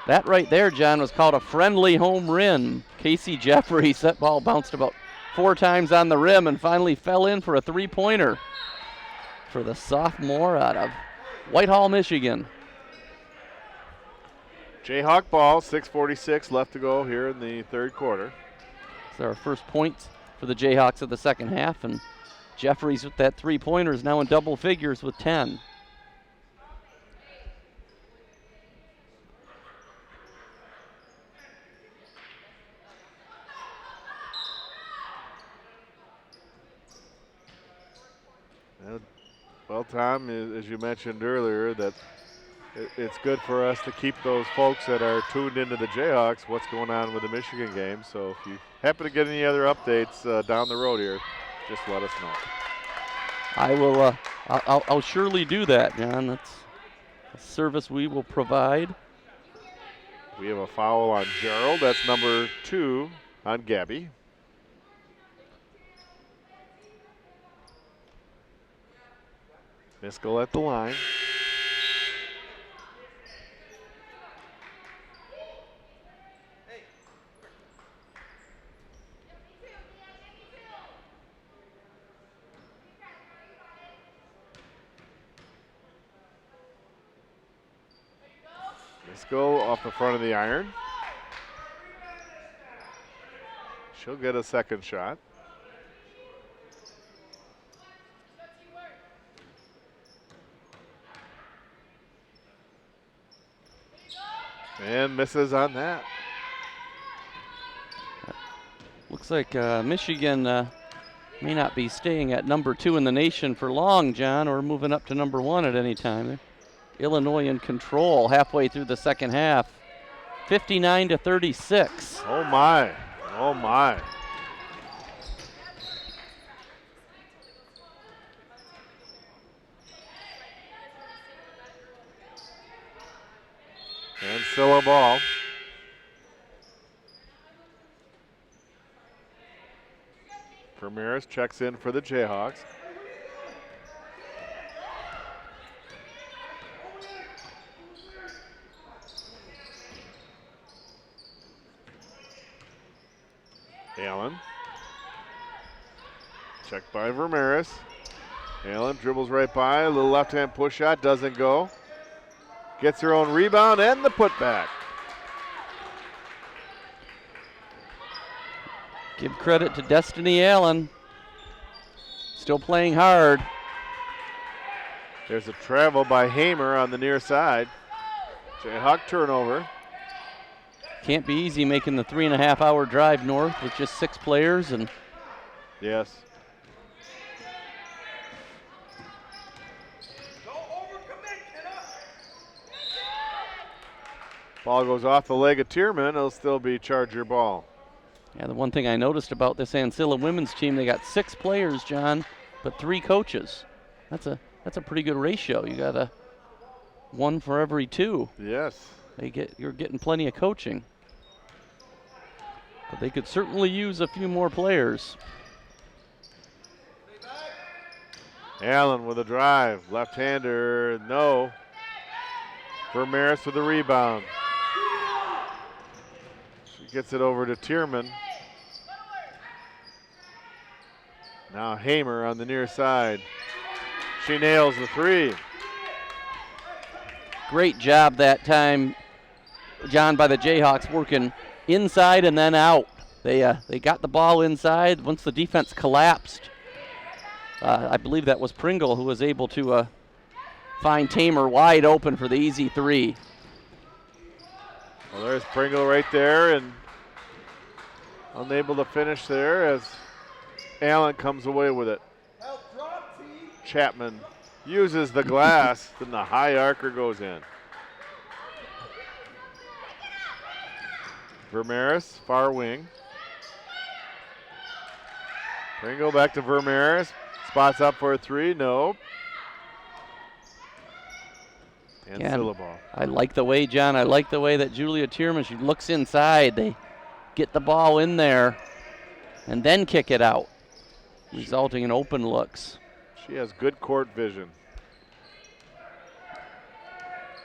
S2: That right there, John, was called a friendly home run. Casey Jeffries, that ball bounced about 4 times on the rim and finally fell in for a 3-pointer for the sophomore out of Whitehall, Michigan.
S1: Jayhawk ball, 6:46 left to go here in the third quarter.
S2: It's our first points for the Jayhawks of the second half, and Jeffries with that 3-pointer is now in double figures with 10.
S1: Well, Tom, as you mentioned earlier, that it's good for us to keep those folks that are tuned into the Jayhawks, what's going on with the Michigan game. So if you happen to get any other updates down the road here, just let us know.
S2: I will. I'll surely do that, John. That's a service we will provide.
S1: We have a foul on Gerald. That's number 2 on Gabby. Miskell at the line. Miskell off the front of the iron. She'll get a second shot. And misses on that.
S2: Looks like Michigan may not be staying at number 2 in the nation for long, John, or moving up to number 1 at any time. Illinois in control halfway through the second half, 59-36.
S1: Oh my, oh my. Ancilla ball. Ramirez checks in for the Jayhawks. Allen. Checked by Ramirez. Allen dribbles right by. A little left-hand push shot. Doesn't go. Gets her own rebound and the putback.
S2: Give credit to Destiny Allen. Still playing hard.
S1: There's a travel by Hamer on the near side. Jayhawk turnover.
S2: Can't be easy making the 3.5-hour drive north with just 6 players. And
S1: yes. Ball goes off the leg of Tierman. It'll still be Charger ball.
S2: yeah, the one thing I noticed about this Ancilla women's team, they got 6 players, John, but 3 coaches. That's a pretty good ratio. You got a 1 for every 2.
S1: Yes.
S2: You're getting plenty of coaching. But they could certainly use a few more players.
S1: Allen with a drive. Left-hander, no. Ramirez with the rebound. She gets it over to Tierman. Now Hamer on the near side. She nails the 3.
S2: Great job that time, John, by the Jayhawks, working inside and then out. They got the ball inside. Once the defense collapsed, I believe that was Pringle who was able to find Tamer wide open for the easy 3.
S1: Well, there's Pringle right there and unable to finish there as Allen comes away with it. Chapman uses the glass, then the high arcer goes in. Ramirez, far wing. Pringle back to Ramirez. Spots up for a 3, no. Ancilla ball.
S2: I like the way, John, that Julia Tierman, she looks inside. They get the ball in there and then kick it out, resulting in open looks.
S1: She has good court vision.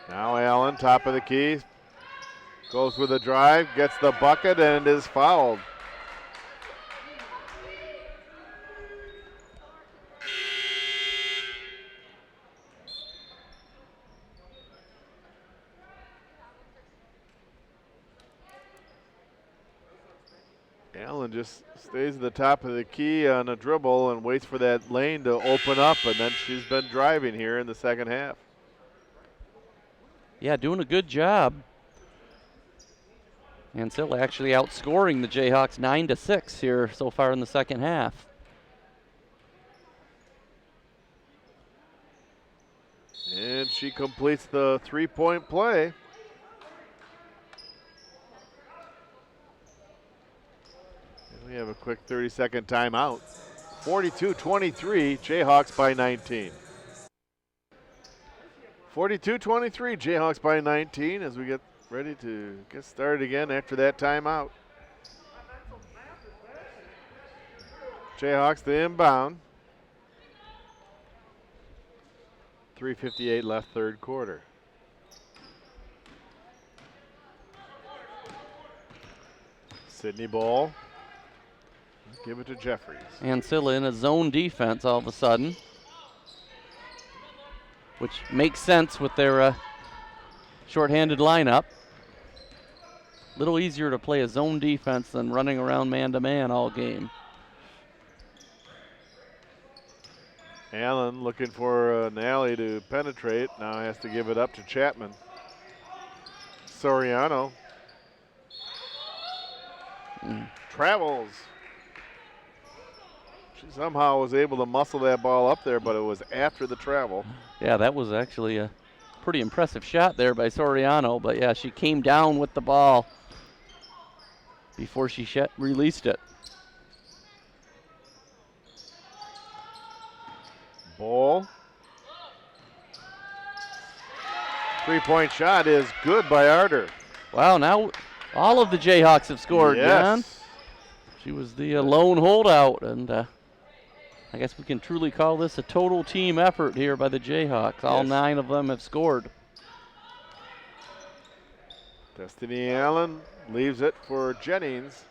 S1: Now Allen, top of the key, goes with a drive, gets the bucket, and is fouled. Allen just stays at the top of the key on a dribble and waits for that lane to open up, and then she's been driving here in the second half.
S2: Yeah, doing a good job. Ancilla actually outscoring the Jayhawks 9-6 here so far in the second half.
S1: And she completes the 3-point play. And we have a quick 30-second timeout. 42-23, Jayhawks by 19. 42-23, Jayhawks by 19 as we get ready to get started again after that timeout. Jayhawks the inbound. 3:58 left, third quarter. Sydney ball. Give it to Jeffries.
S2: Ancilla in a zone defense all of a sudden, which makes sense with their shorthanded lineup. A little easier to play a zone defense than running around man-to-man all game.
S1: Allen looking for an alley to penetrate. Now has to give it up to Chapman. Soriano. Travels. She somehow was able to muscle that ball up there, but it was after the travel.
S2: Yeah, that was actually a pretty impressive shot there by Soriano. But yeah, she came down with the ball before she released it.
S1: Ball. Three-point shot is good by Arter.
S2: Wow, now all of the Jayhawks have scored,
S1: Yes.
S2: John. She was the lone holdout, and I guess we can truly call this a total team effort here by the Jayhawks. All
S1: Yes.
S2: 9 of them have scored.
S1: Destiny Allen leaves it for Jennings.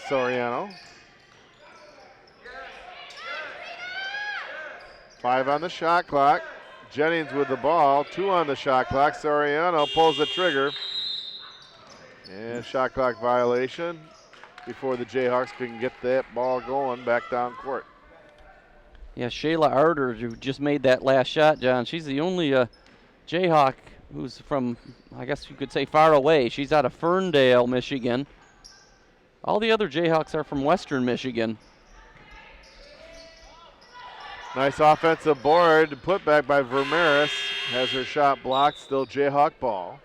S1: Soriano. 5 on the shot clock. Jennings with the ball. 2 on the shot clock. Soriano pulls the trigger. And shot clock violation before the Jayhawks can get that ball going back down court.
S2: Yeah, Shayla Arter, who just made that last shot, John. She's the only Jayhawk who's from, I guess you could say, far away. She's out of Ferndale, Michigan. All the other Jayhawks are from Western Michigan.
S1: Nice offensive board. Put back by Vermeres. Has her shot blocked. Still Jayhawk ball.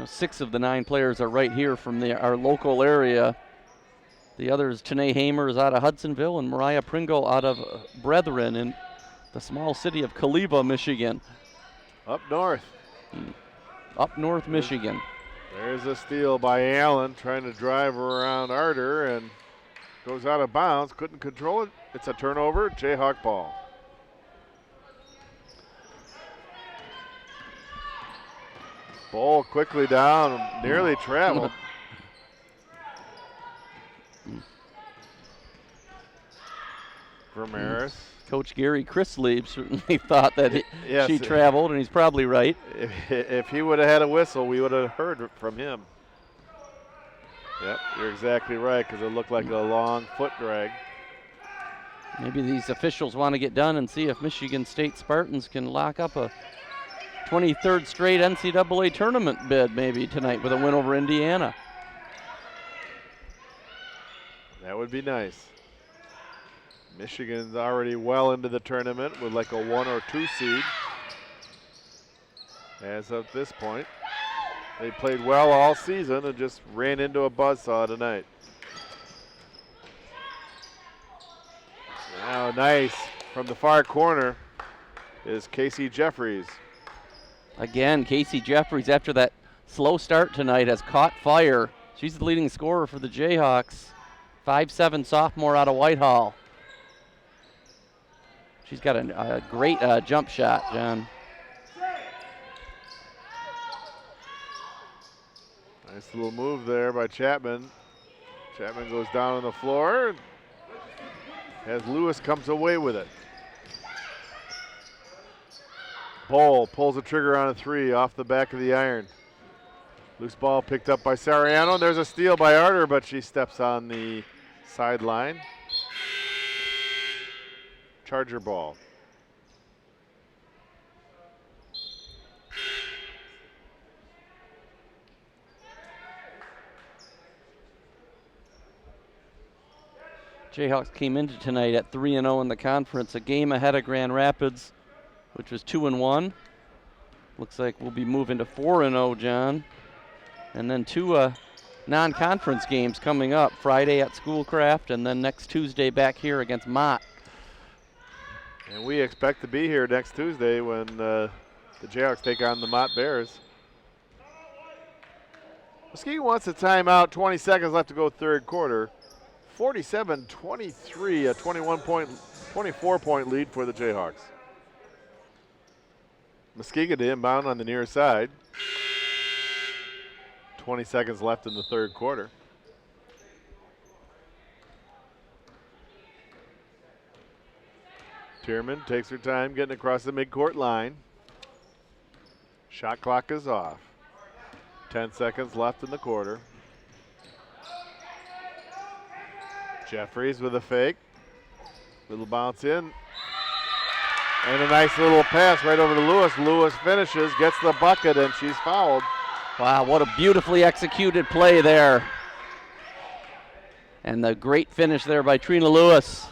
S2: 6 of the 9 players are right here from our local area. The others, Tanae Hamer is out of Hudsonville, and Mariah Pringle out of Brethren in the small city of Kaliva, Michigan.
S1: Up north.
S2: Up north Michigan.
S1: There's a steal by Allen, trying to drive around Arter, and goes out of bounds. Couldn't control it. It's a turnover. Jayhawk ball. Ball quickly down, nearly traveled. Vermeres.
S2: Coach Gary Chrisley certainly thought that
S1: Yes.
S2: she traveled, and he's probably right.
S1: If he would have had a whistle, we would have heard from him. Yep, you're exactly right, because it looked like a long foot drag.
S2: Maybe these officials want to get done and see if Michigan State Spartans can lock up a 23rd straight NCAA tournament bid maybe tonight with a win over Indiana.
S1: That would be nice. Michigan's already well into the tournament with like a 1 or 2 seed. As of this point, they played well all season and just ran into a buzzsaw tonight. Now nice from the far corner is Casey Jeffries.
S2: Again, Casey Jeffries, after that slow start tonight, has caught fire. She's the leading scorer for the Jayhawks. 5'7" sophomore out of Whitehall. She's got a great jump shot, John.
S1: Nice little move there by Chapman. Chapman goes down on the floor as Lewis comes away with it. Bowl pulls the trigger on a 3 off the back of the iron. Loose ball picked up by Sariano. There's a steal by Arter, but she steps on the sideline. Charger ball.
S2: Jayhawks came into tonight at 3-0 in the conference, a game ahead of Grand Rapids, which was 2-1. Looks like we'll be moving to 4-0, John. And then 2 non-conference games coming up, Friday at Schoolcraft and then next Tuesday back here against Mott.
S1: And we expect to be here next Tuesday when the Jayhawks take on the Mott Bears. Muskegon wants a timeout, 20 seconds left to go third quarter. 47-23, a 24-point lead for the Jayhawks. Muskegon to inbound on the near side. 20 seconds left in the third quarter. Tierman takes her time getting across the midcourt line. Shot clock is off. 10 seconds left in the quarter. Jeffries with a fake. Little bounce in. And a nice little pass right over to Lewis. Lewis finishes, gets the bucket, and she's fouled.
S2: Wow, what a beautifully executed play there. And the great finish there by Trina Lewis.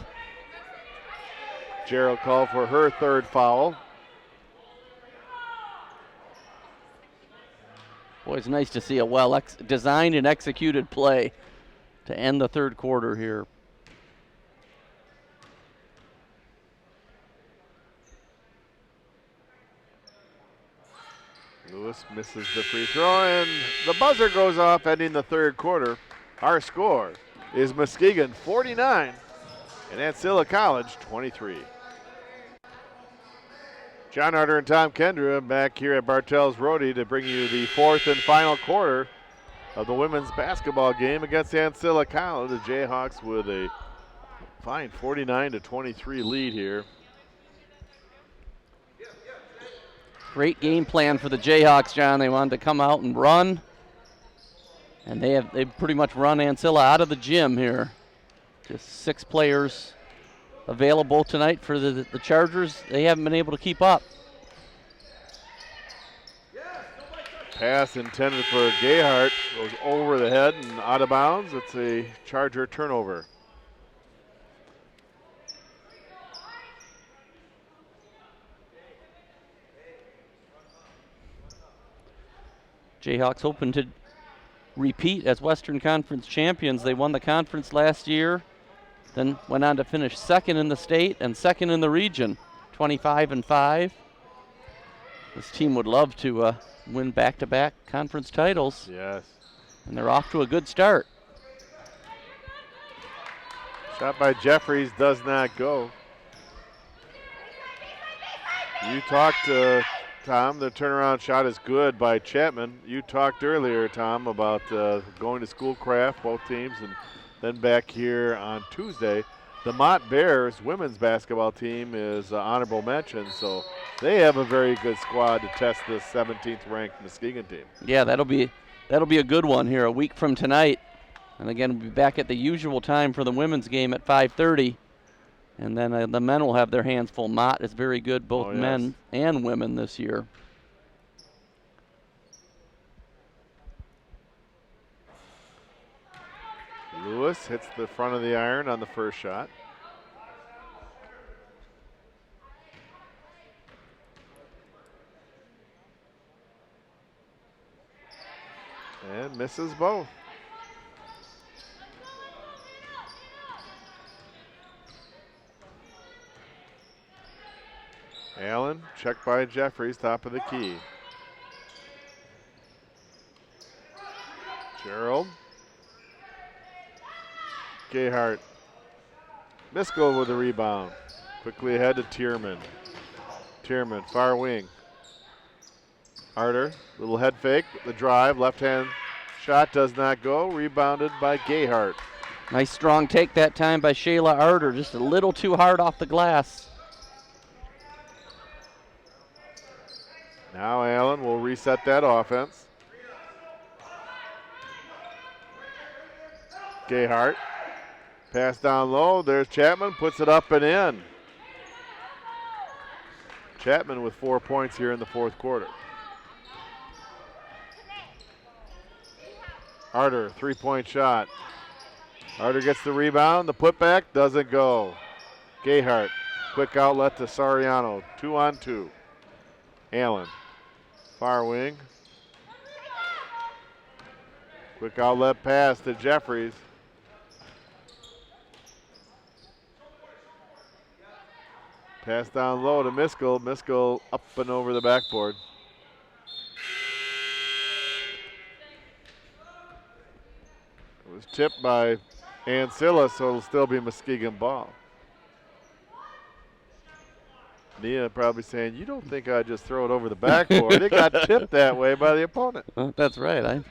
S1: Gerald called for her third foul.
S2: Boy, it's nice to see a well designed and executed play to end the third quarter here.
S1: Lewis misses the free throw, and the buzzer goes off, ending the third quarter. Our score is Muskegon 49 and Ancilla College 23. John Harder and Tom Kendra back here at Bartell's Roadie to bring you the fourth and final quarter of the women's basketball game against Ancilla College. The Jayhawks with a fine 49-23 lead here.
S2: Great game plan for the Jayhawks, John. They wanted to come out and run, and they pretty much run Ancilla out of the gym here. Just 6 players available tonight for the Chargers. They haven't been able to keep up.
S1: Pass intended for Gayhart goes over the head and out of bounds. It's a Charger turnover.
S2: Jayhawks hoping to repeat as Western Conference champions. They won the conference last year, then went on to finish second in the state and second in the region, 25-5. This team would love to win back-to-back conference titles.
S1: Yes.
S2: And they're off to a good start.
S1: Shot by Jeffries does not go. You talked, Tom, the turnaround shot is good by Chapman. You talked earlier, Tom, about going to Schoolcraft, both teams, and then back here on Tuesday. The Mott Bears women's basketball team is honorable mention, so they have a very good squad to test this 17th ranked Muskegon team.
S2: Yeah, that'll be a good one here a week from tonight. And again, we'll be back at the usual time for the women's game at 5:30. And then the men will have their hands full. Mott is very good, both men and women this year.
S1: Lewis hits the front of the iron on the first shot. And misses both. Allen, checked by Jeffries, top of the key. Gerald. Gayhart. Miskell with the rebound. Quickly ahead to Tierman. Tierman, far wing. Harder, little head fake, the drive, left hand shot does not go. Rebounded by Gayhart.
S2: Nice strong take that time by Shayla Arter, just a little too hard off the glass.
S1: Now Allen will reset that offense. Gayhart. Pass down low. There's Chapman. Puts it up and in. Chapman with 4 points here in the fourth quarter. Harder, three-point shot. Harder gets the rebound. The putback doesn't go. Gayhart. Quick outlet to Sariano. 2-on-2. Allen. Far wing. Quick outlet pass to Jeffries. Pass down low to Miskell. Miskell up and over the backboard. It was tipped by Ancilla, so it'll still be Muskegon ball. Nia probably saying, you don't think I just throw it over the backboard. It got tipped that way by the opponent.
S2: Well, that's right.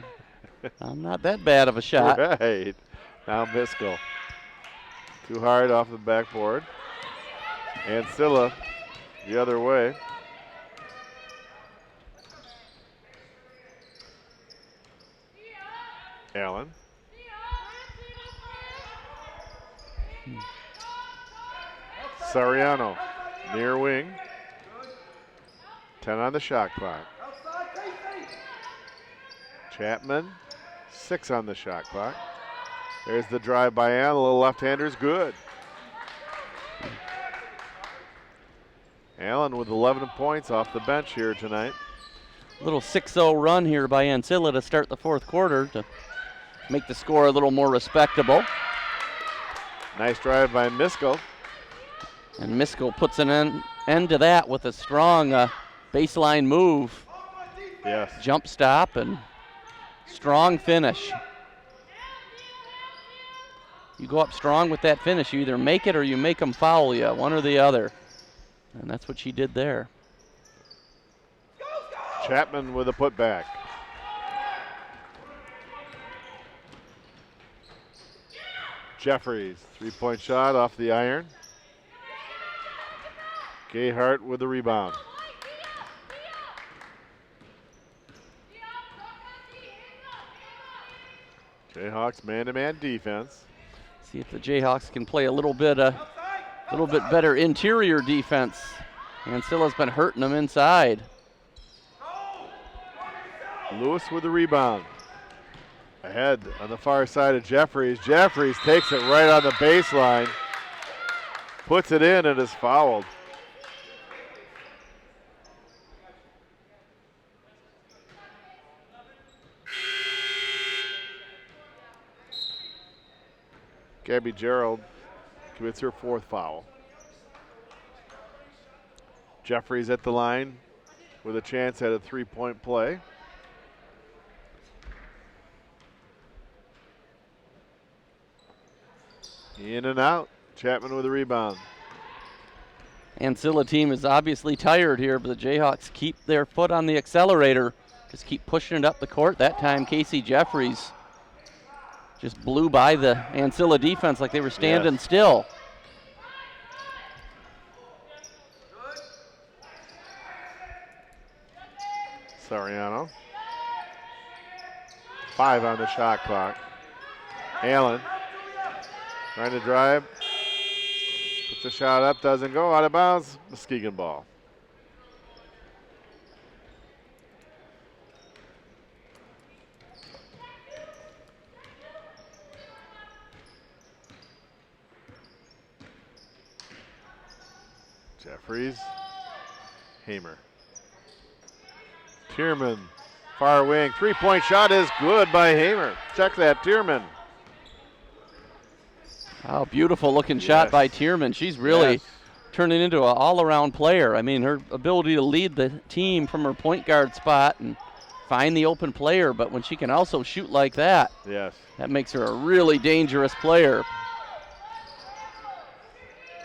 S2: I'm not that bad of a shot.
S1: Right. Now Miskell. Too hard off the backboard. Ancilla the other way. Allen. Sariano, near wing. 10 on the shot clock. Chapman, 6 on the shot clock. There's the drive by Allen. A little left-hander's good. Allen with 11 points off the bench here tonight.
S2: Little 6-0 run here by Ancilla to start the fourth quarter to make the score a little more respectable.
S1: Nice drive by Miskell.
S2: And Miskell puts an end to that with a strong baseline move.
S1: Yes.
S2: jump stop and strong finish. You go up strong with that finish, you either make it or you make them foul you, one or the other. And that's what she did there.
S1: Chapman with a putback. Jeffries, 3-point shot off the iron. Gayhart with the rebound. Jayhawks man-to-man defense.
S2: See if the Jayhawks can play a little bit better interior defense. Ancilla's been hurting them inside.
S1: Lewis with the rebound. Ahead on the far side of Jeffries. Jeffries takes it right on the baseline. Puts it in and is fouled. Gabby Gerald commits her 4th foul. Jeffries at the line with a chance at a 3-point play. In and out. Chapman with a rebound.
S2: Ancilla team is obviously tired here, but the Jayhawks keep their foot on the accelerator. Just keep pushing it up the court. That time, Casey Jeffries just blew by the Ancilla defense like they were standing still.
S1: Soriano. 5 on the shot clock. Allen trying to drive. Puts the shot up, doesn't go, out of bounds. Muskegon ball. Jeffries. Hamer. Tierman. Far wing. 3-point shot is good by Hamer. Check that, Tierman.
S2: Oh, beautiful looking shot by Tierman. She's really turning into an all-around player. I mean, her ability to lead the team from her point guard spot and find the open player, but when she can also shoot like that, that makes her a really dangerous player.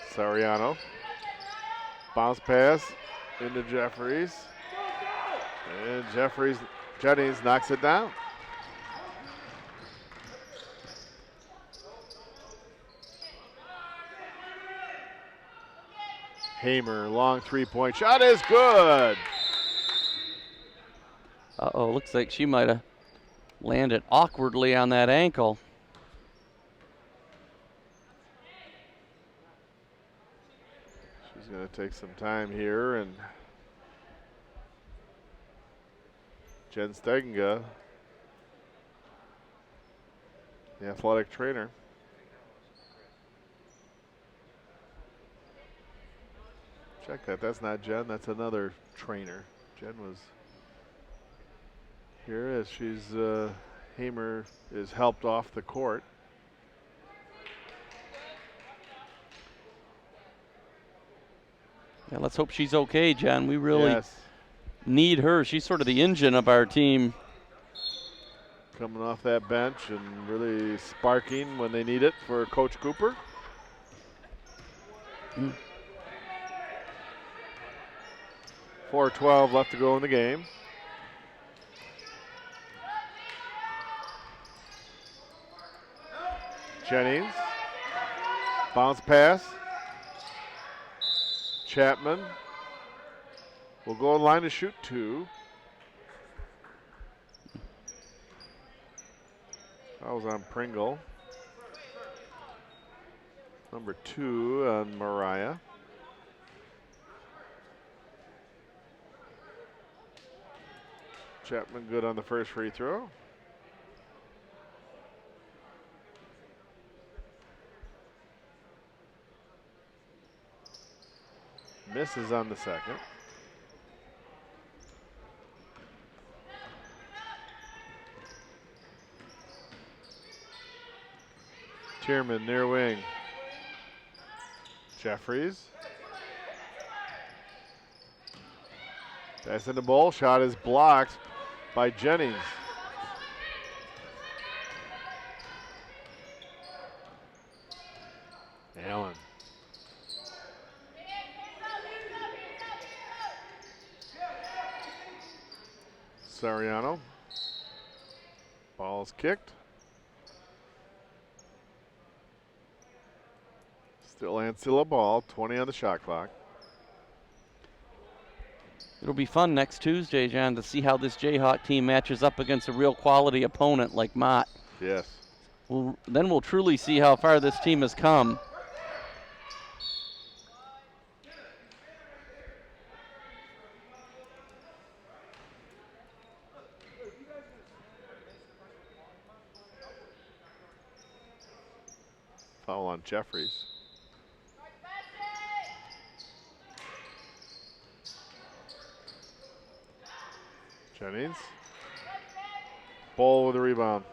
S1: Soriano. Bounce pass into Jeffries. And Jennings knocks it down. Hamer, long 3-point shot is good.
S2: Uh-oh, looks like she might have landed awkwardly on that ankle.
S1: She's going to take some time here, and Jen Stegenga, the athletic trainer. Check that, that's not Jen, that's another trainer. Jen was here as Hamer is helped off the court.
S2: Yeah, let's hope she's okay, Jen. We really need her. She's sort of the engine of our team.
S1: Coming off that bench and really sparking when they need it for Coach Cooper. 4:12 left to go in the game. Jennings. Bounce pass. Chapman will go in line to shoot 2. That was on Pringle. Number 2 on Mariah. Chapman good on the first free throw. Misses on the second. Tierman near wing. Jeffries. Pass in the bowl. Shot is blocked. by Jennings. Allen. Sariano. Ball is kicked. Still Ancilla ball, 20 on the shot clock.
S2: It'll be fun next Tuesday, John, to see how this Jayhawk team matches up against a real quality opponent like Mott.
S1: Yes.
S2: Then we'll truly see how far this team has come.
S1: Foul on Jeffries. Jennings. Ball with a rebound.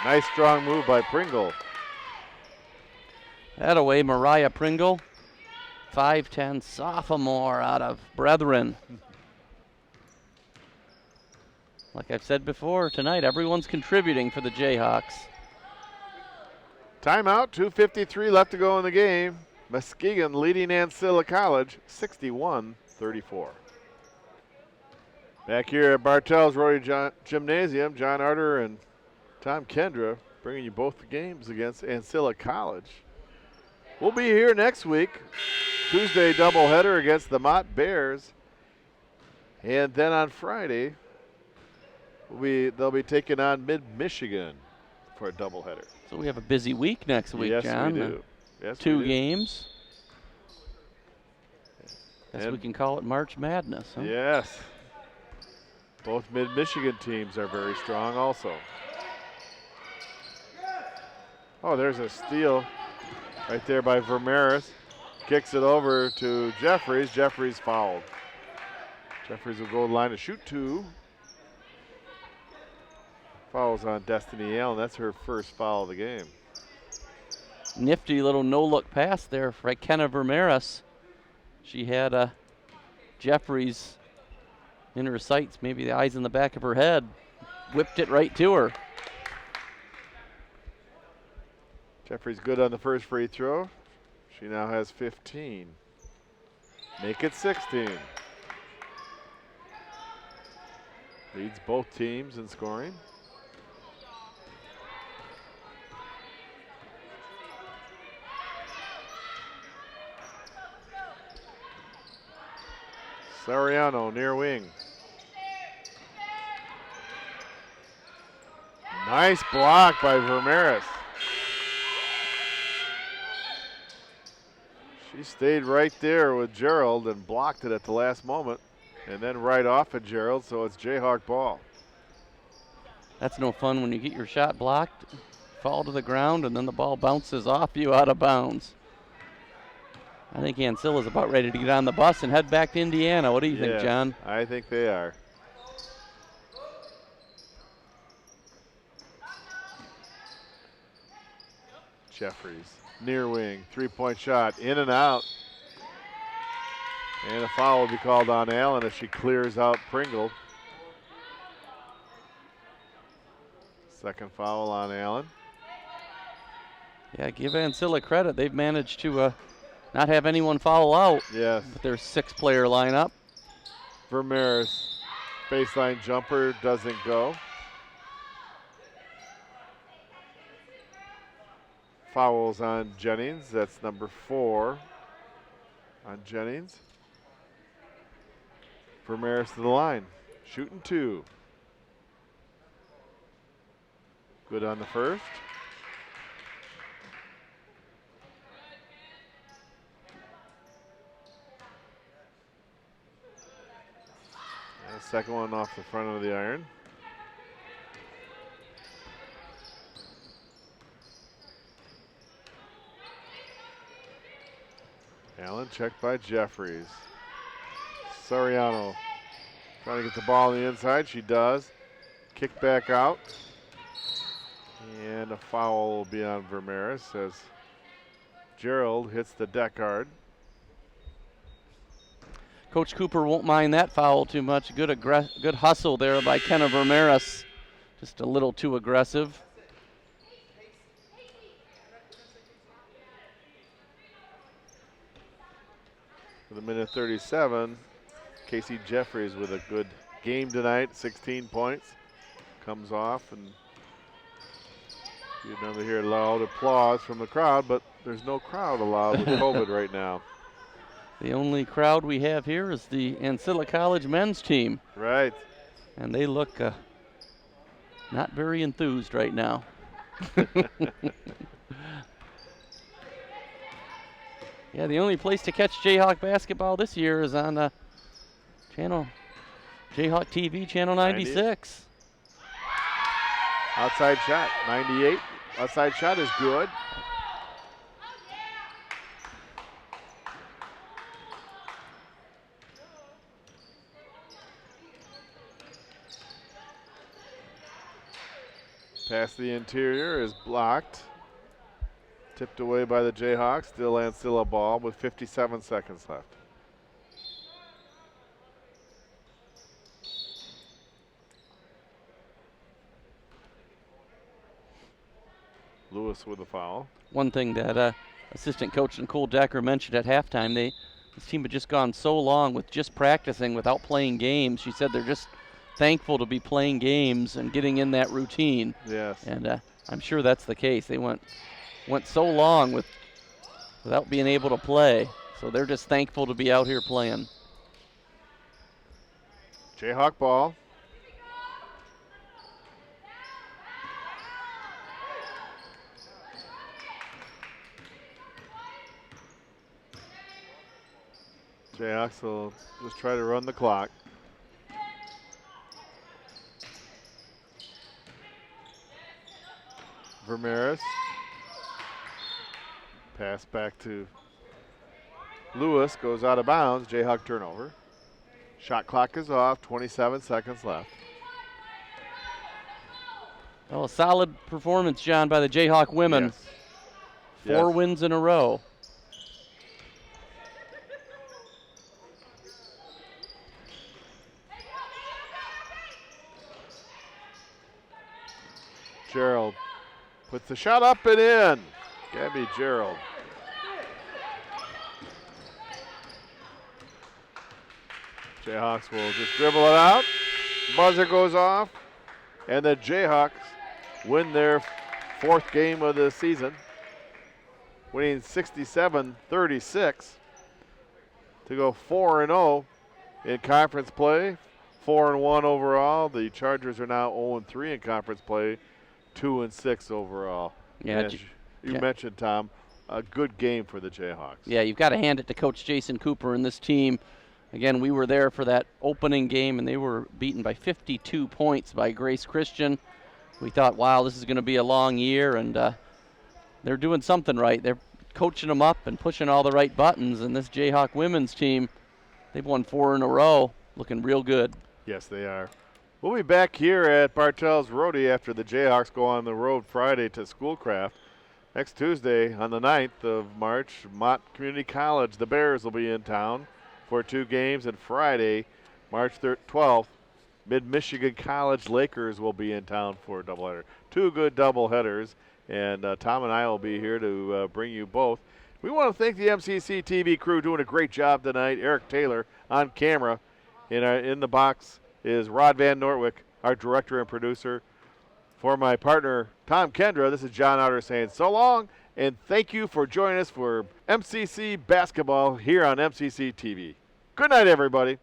S1: Nice strong move by Pringle.
S2: Thataway, Mariah Pringle, 5'10", sophomore out of Brethren. Like I've said before, tonight everyone's contributing for the Jayhawks.
S1: Timeout, 2:53 left to go in the game. Muskegon leading Ancilla College, 61-34. Back here at Bartell's Rotary Gymnasium, John Arter and Tom Kendra bringing you both the games against Ancilla College. We'll be here next week, Tuesday doubleheader against the Mott Bears. And then on Friday, they'll be taking on Mid-Michigan for a doubleheader.
S2: So we have a busy week next week,
S1: yes,
S2: John.
S1: We do. Yes,
S2: Two
S1: we do.
S2: games. Guess we can call it March Madness, huh?
S1: Yes. Both Mid-Michigan teams are very strong also. Oh, there's a steal right there by Vermeres. Kicks it over to Jeffries. Jeffries fouled. Jeffries will go to the line to shoot two. Fouls on Destiny Allen. That's her first foul of the game.
S2: Nifty little no-look pass there for Kenna Vermeres. She had Jeffries in her sights, maybe the eyes in the back of her head. Whipped it right to her.
S1: Jeffries good on the first free throw. She now has 15. Make it 16. Leads both teams in scoring. Sariano near wing. Nice block by Vermeres. She stayed right there with Gerald and blocked it at the last moment. And then right off of Gerald, so it's Jayhawk ball.
S2: That's no fun when you get your shot blocked, fall to the ground, and then the ball bounces off you out of bounds. I think Ancilla's about ready to get on the bus and head back to Indiana. What do you think, John?
S1: I think they are. Jeffries, near wing, three-point shot, in and out. And a foul will be called on Allen as she clears out Pringle. Second foul on Allen.
S2: Yeah, give Ancilla credit. They've managed to not have anyone foul out.
S1: Yes.
S2: With their six-player lineup.
S1: Vermeres, baseline jumper doesn't go. Fouls on Jennings. That's number 4 on Jennings. Vermeres to the line. Shooting 2. Good on the first. And second one off the front of the iron. Allen checked by Jeffries. Sariano trying to get the ball on the inside. She does. Kick back out. And a foul will be on Vermeres as Gerald hits the deck guard.
S2: Coach Cooper won't mind that foul too much. Good hustle there by Kenna Vermeres. Just a little too aggressive.
S1: For the minute 37, Casey Jeffries with a good game tonight, 16 points. Comes off, and you'd never hear loud applause from the crowd, but there's no crowd allowed with COVID right now.
S2: The only crowd we have here is the Ancilla College men's team.
S1: Right.
S2: And they look not very enthused right now. Yeah, the only place to catch Jayhawk basketball this year is on Jayhawk TV, Channel 96.
S1: Outside shot, 98. Outside shot is good. Pass the interior is blocked. Tipped away by the Jayhawks. Still Ancilla ball with 57 seconds left. Lewis with a foul.
S2: One thing that assistant coach Nicole Decker mentioned at halftime, this team had just gone so long with just practicing without playing games. She said they're just thankful to be playing games and getting in that routine.
S1: Yes.
S2: And I'm sure that's the case. They went so long without being able to play. So they're just thankful to be out here playing.
S1: Jayhawk ball. Jayhawks will just try to run the clock. Vermeres. Pass back to Lewis, goes out of bounds. Jayhawk turnover. Shot clock is off, 27 seconds left.
S2: Oh, a solid performance, John, by the Jayhawk women.
S1: Yes.
S2: Four wins in a row.
S1: Gerald puts the shot up and in. Gabby Gerald. Jayhawks will just dribble it out. Buzzer goes off, and the Jayhawks win their fourth game of the season, winning 67-36 to go 4-0 in conference play, 4-1 overall. The Chargers are now 0-3 in conference play, 2-6 overall.
S2: Yeah,
S1: as you mentioned, Tom, a good game for the Jayhawks.
S2: Yeah, you've got to hand it to Coach Jason Cooper and this team. Again, we were there for that opening game, and they were beaten by 52 points by Grace Christian. We thought, wow, this is going to be a long year, and they're doing something right. They're coaching them up and pushing all the right buttons, and this Jayhawk women's team, they've won 4 in a row, looking real good.
S1: Yes, they are. We'll be back here at Bartell's Roadie after the Jayhawks go on the road Friday to Schoolcraft. Next Tuesday, on the 9th of March, Mott Community College, the Bears will be in town for 2 games, and Friday, March 12th, Mid-Michigan College Lakers will be in town for a doubleheader. 2 good doubleheaders, and Tom and I will be here to bring you both. We want to thank the MCC TV crew doing a great job tonight. Eric Taylor on camera. In the box is Rod Van Nortwick, our director and producer. For my partner, Tom Kendra, this is John Outer saying so long, and thank you for joining us for MCC basketball here on MCC TV. Good night, everybody.